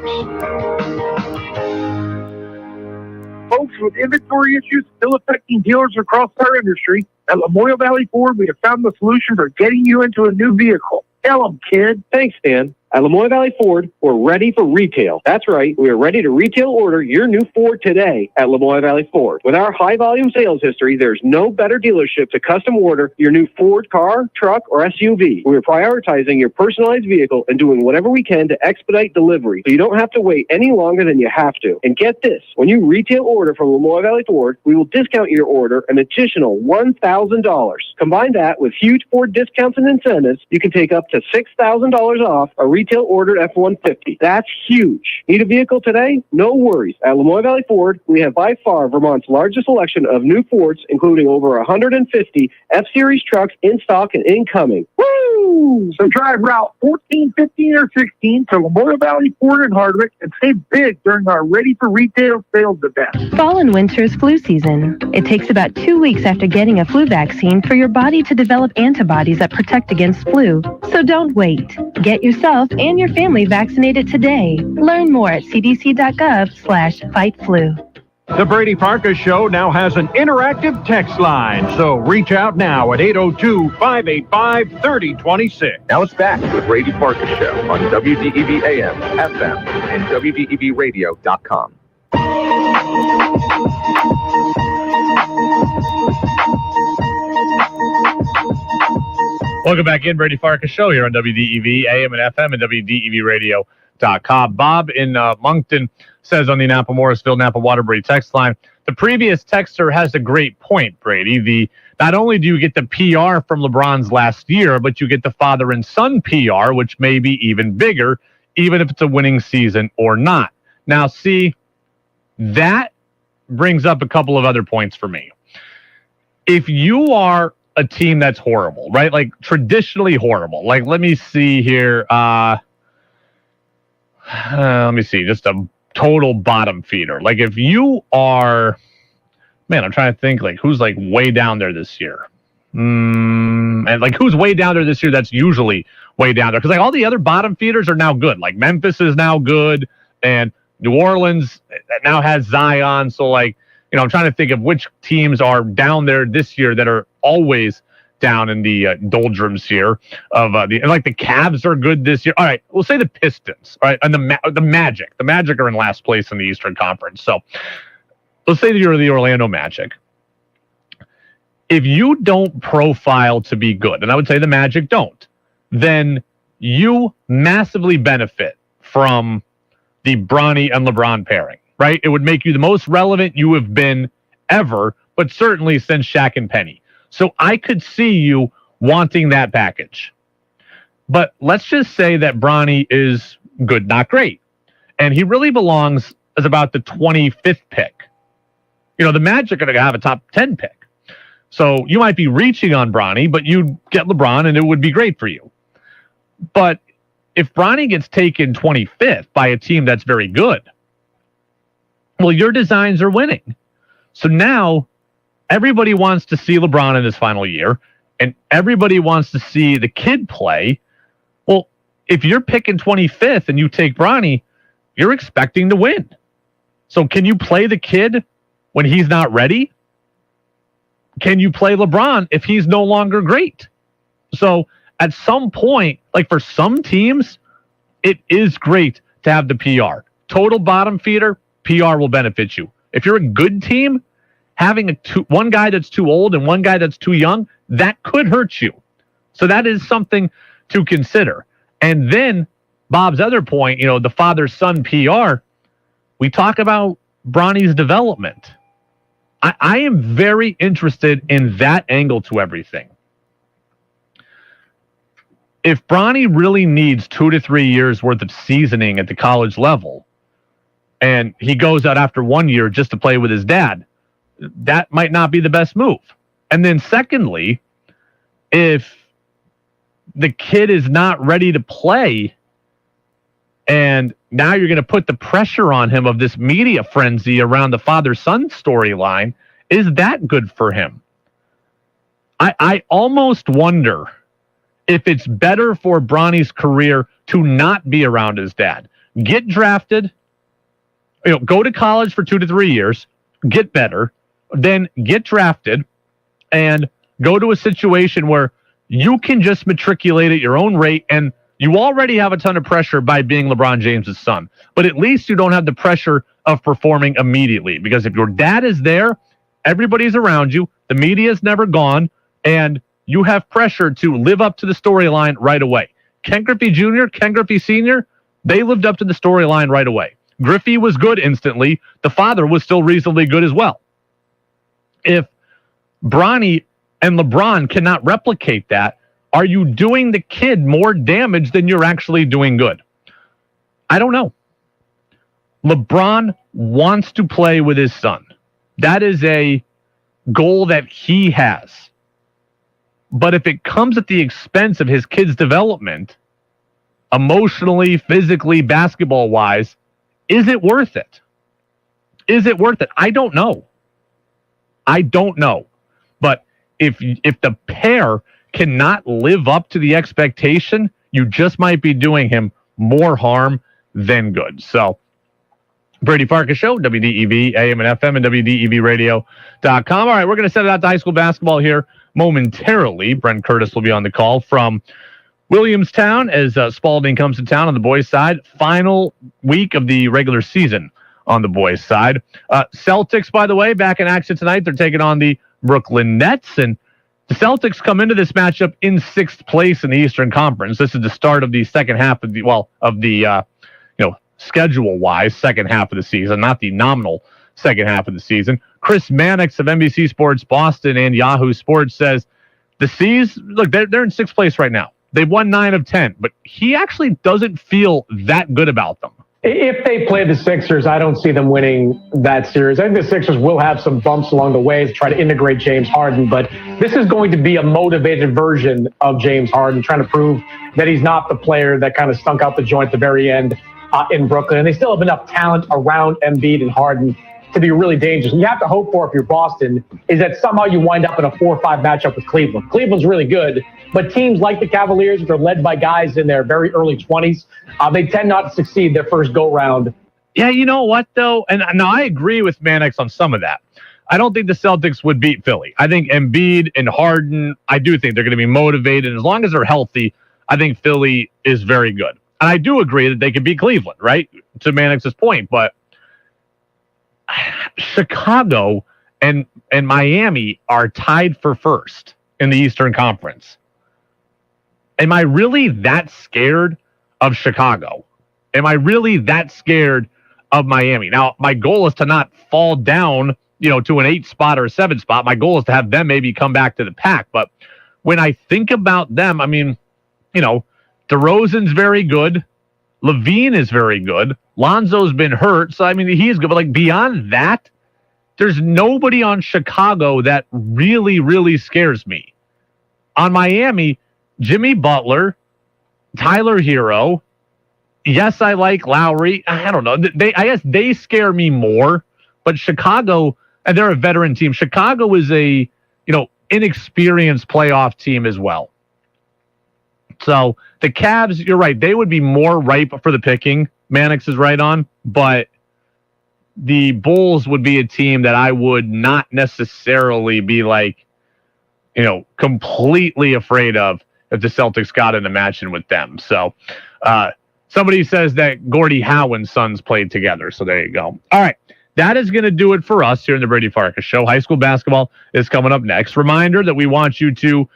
Folks, with inventory issues still affecting dealers across our industry, at Lamoille Valley Ford, we have found the solution for getting you into a new vehicle. Tell them, kid. Thanks, Dan. At Lamoille Valley Ford, we're ready for retail. That's right. We are ready to retail order your new Ford today at Lamoille Valley Ford. With our high-volume sales history, there's no better dealership to custom order your new Ford car, truck, or SUV. We are prioritizing your personalized vehicle and doing whatever we can to expedite delivery so you don't have to wait any longer than you have to. And get this, when you retail order from Lamoille Valley Ford, we will discount your order an additional $1,000. Combine that with huge Ford discounts and incentives, you can take up to $6,000 off a retail ordered F-150. That's huge. Need a vehicle today? No worries. At Lamoille Valley Ford, we have by far Vermont's largest selection of new Fords, including over 150 F-Series trucks in stock and incoming. Woo! So drive Route 14, 15, or 16 to Lamoille Valley Ford in Hardwick and save big during our Ready for Retail sales event. Fall and winter is flu season. It takes about 2 weeks after getting a flu vaccine for your body to develop antibodies that protect against flu. So don't wait. Get yourself and your family vaccinated today. Learn more at cdc.gov/fightflu. The Brady Farkas Show now has an interactive text line, so reach out now at 802-585-3026. Now it's back to the Brady Farkas Show on WDEV AM, FM, and WDEVradio.com. Welcome back in, Brady Farkas Show here on WDEV, AM and FM, and WDEVradio.com. Bob in Moncton says on the Napa Morrisville, Napa Waterbury text line, the previous texter has a great point, Brady. Not only do you get the PR from LeBron's last year, but you get the father and son PR, which may be even bigger, even if it's a winning season or not. Now, see, that brings up a couple of other points for me. If you are a team that's horrible, right? Like traditionally horrible. Like, let me see here. Let me see. Just a total bottom feeder. Like if you are, man, I'm trying to think like who's like way down there this year. And like who's way down there this year that's usually way down there. Because like all the other bottom feeders are now good. Like Memphis is now good. And New Orleans now has Zion. So like, you know, I'm trying to think of which teams are down there this year that are always down in the doldrums here of the Cavs are good this year. All right, we'll say the Pistons, all right, and the Magic. The Magic are in last place in the Eastern Conference. So let's say that you're the Orlando Magic. If you don't profile to be good, and I would say the Magic don't, then you massively benefit from the Bronny and LeBron pairing. Right? It would make you the most relevant you have been ever, but certainly since Shaq and Penny. So I could see you wanting that package. But let's just say that Bronny is good, not great. And he really belongs as about the 25th pick. You know, the Magic are going to have a top 10 pick. So you might be reaching on Bronny, but you'd get LeBron and it would be great for you. But if Bronny gets taken 25th by a team that's very good, well, your designs are winning. So now everybody wants to see LeBron in his final year, and everybody wants to see the kid play. Well, if you're picking 25th and you take Bronny, you're expecting to win. So can you play the kid when he's not ready? Can you play LeBron if he's no longer great? So at some point, like for some teams, it is great to have the PR. Total bottom feeder, PR will benefit you. If you're a good team, having one guy that's too old and one guy that's too young, that could hurt you. So that is something to consider. And then Bob's other point, you know, the father-son PR, we talk about Bronny's development. I am very interested in that angle to everything. If Bronny really needs 2 to 3 years worth of seasoning at the college level, and he goes out after 1 year just to play with his dad, that might not be the best move. And then secondly, if the kid is not ready to play. And now you're going to put the pressure on him of this media frenzy around the father-son storyline. Is that good for him? I almost wonder if it's better for Bronny's career to not be around his dad. Get drafted, go to college for 2 to 3 years, get better, then get drafted, and go to a situation where you can just matriculate at your own rate, and you already have a ton of pressure by being LeBron James' son. But at least you don't have the pressure of performing immediately, because if your dad is there, everybody's around you, the media is never gone, and you have pressure to live up to the storyline right away. Ken Griffey Jr., Ken Griffey Sr., they lived up to the storyline right away. Griffey was good instantly. The father was still reasonably good as well. If Bronny and LeBron cannot replicate that, are you doing the kid more damage than you're actually doing good? I don't know. LeBron wants to play with his son. That is a goal that he has. But if it comes at the expense of his kid's development, emotionally, physically, basketball-wise, is it worth it? Is it worth it? I don't know. But if the pair cannot live up to the expectation, you just might be doing him more harm than good. So, Brady Farkas Show, WDEV, AM and FM, and WDEVradio.com. All right, we're going to set it out to high school basketball here momentarily. Brent Curtis will be on the call from Williamstown as Spalding comes to town on the boys' side. Final week of the regular season on the boys' side. Celtics, by the way, back in action tonight. They're taking on the Brooklyn Nets, and the Celtics come into this matchup in 6th place in the Eastern Conference. This is the start of the second half of the schedule-wise second half of the season, not the nominal second half of the season. Chris Mannix of NBC Sports Boston and Yahoo Sports says the C's, look, they're in 6th place right now. They've won 9 of 10, but he actually doesn't feel that good about them. If they play the Sixers, I don't see them winning that series. I think the Sixers will have some bumps along the way to try to integrate James Harden, but this is going to be a motivated version of James Harden, trying to prove that he's not the player that kind of stunk out the joint at the very end in Brooklyn. And they still have enough talent around Embiid and Harden to be really dangerous. And you have to hope for, if you're Boston, is that somehow you wind up in a 4-5 matchup with Cleveland. Cleveland's really good, but teams like the Cavaliers, which are led by guys in their very early 20s, they tend not to succeed their first go-round. Yeah, you know what, though? And now I agree with Mannix on some of that. I don't think the Celtics would beat Philly. I think Embiid and Harden, I do think they're going to be motivated. And as long as they're healthy, I think Philly is very good. And I do agree that they could beat Cleveland, right? To Mannix's point. But Chicago and Miami are tied for first in the Eastern Conference. Am I really that scared of Chicago? Am I really that scared of Miami? Now, my goal is to not fall down, to an 8 spot or a 7 spot. My goal is to have them maybe come back to the pack. But when I think about them, I mean, DeRozan's very good. Levine is very good. Lonzo's been hurt. So, I mean, he's good. But, beyond that, there's nobody on Chicago that really, really scares me. On Miami, Jimmy Butler, Tyler Hero. Yes, I like Lowry. I don't know. I guess they scare me more. But Chicago, and they're a veteran team. Chicago is a, inexperienced playoff team as well. So the Cavs, you're right, they would be more ripe for the picking. Mannix is right on, but the Bulls would be a team that I would not necessarily be completely afraid of if the Celtics got in a match in with them. So somebody says that Gordie Howe and Sons played together. So there you go. All right. That is going to do it for us here in the Brady Farkas Show. High school basketball is coming up next. Reminder that we want you to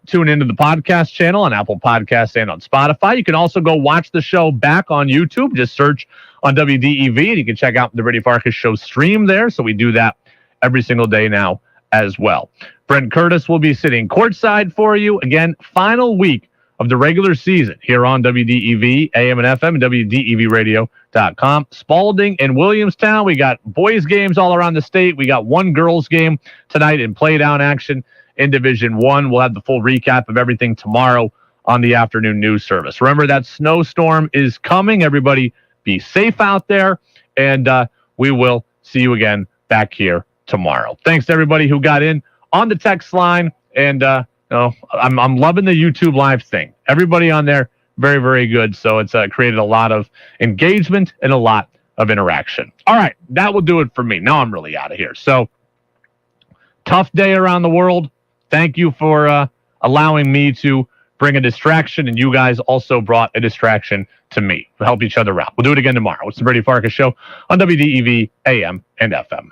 tune into the podcast channel on Apple Podcasts and on Spotify. You can also go watch the show back on YouTube. Just search on WDEV, and you can check out the Brady Farkas Show stream there. So we do that every single day now as well. Brent Curtis will be sitting courtside for you. Again, final week of the regular season here on WDEV, AM and FM, and WDEVradio.com. Spalding and Williamstown. We got boys games all around the state. We got one girls game tonight in play-down action in Division 1. We'll have the full recap of everything tomorrow on the afternoon news service. Remember, that snowstorm is coming. Everybody be safe out there, and we will see you again back here tomorrow. Thanks to everybody who got in on the text line, and I'm loving the YouTube live thing. Everybody on there, very, very good. So it's created a lot of engagement and a lot of interaction. All right, that will do it for me. Now I'm really out of here. So, tough day around the world. Thank you for allowing me to bring a distraction, and you guys also brought a distraction to me. We'll help each other out. We'll do it again tomorrow. It's the Brady Farkas Show on WDEV AM and FM.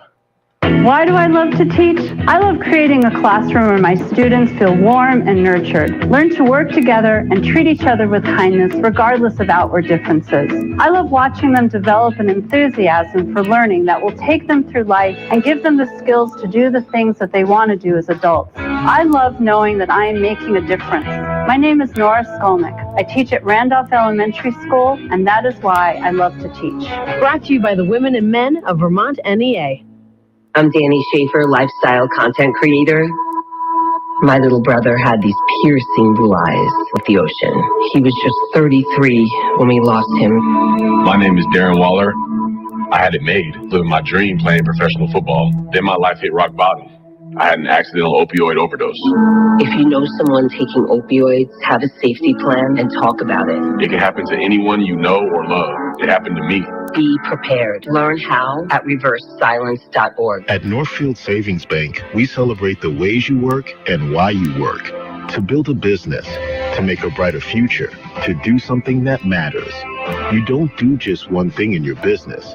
Why do I love to teach? I love creating a classroom where my students feel warm and nurtured, learn to work together, and treat each other with kindness regardless of outward differences. I love watching them develop an enthusiasm for learning that will take them through life and give them the skills to do the things that they want to do as adults. I love knowing that I am making a difference. My name is Nora Skolnick. I teach at Randolph Elementary School, and that is why I love to teach. Brought to you by the women and men of Vermont NEA. I'm Danny Schaefer, lifestyle content creator. My little brother had these piercing blue eyes with the ocean. He was just 33 when we lost him. My name is Darren Waller. I had it made, living my dream playing professional football. Then my life hit rock bottom. I had an accidental opioid overdose. If you know someone taking opioids, have a safety plan and talk about it. It can happen to anyone you know or love. It happened to me. Be prepared. Learn how at reversesilence.org. At Northfield Savings Bank, we celebrate the ways you work and why you work. To build a business, to make a brighter future, to do something that matters. You don't do just one thing in your business.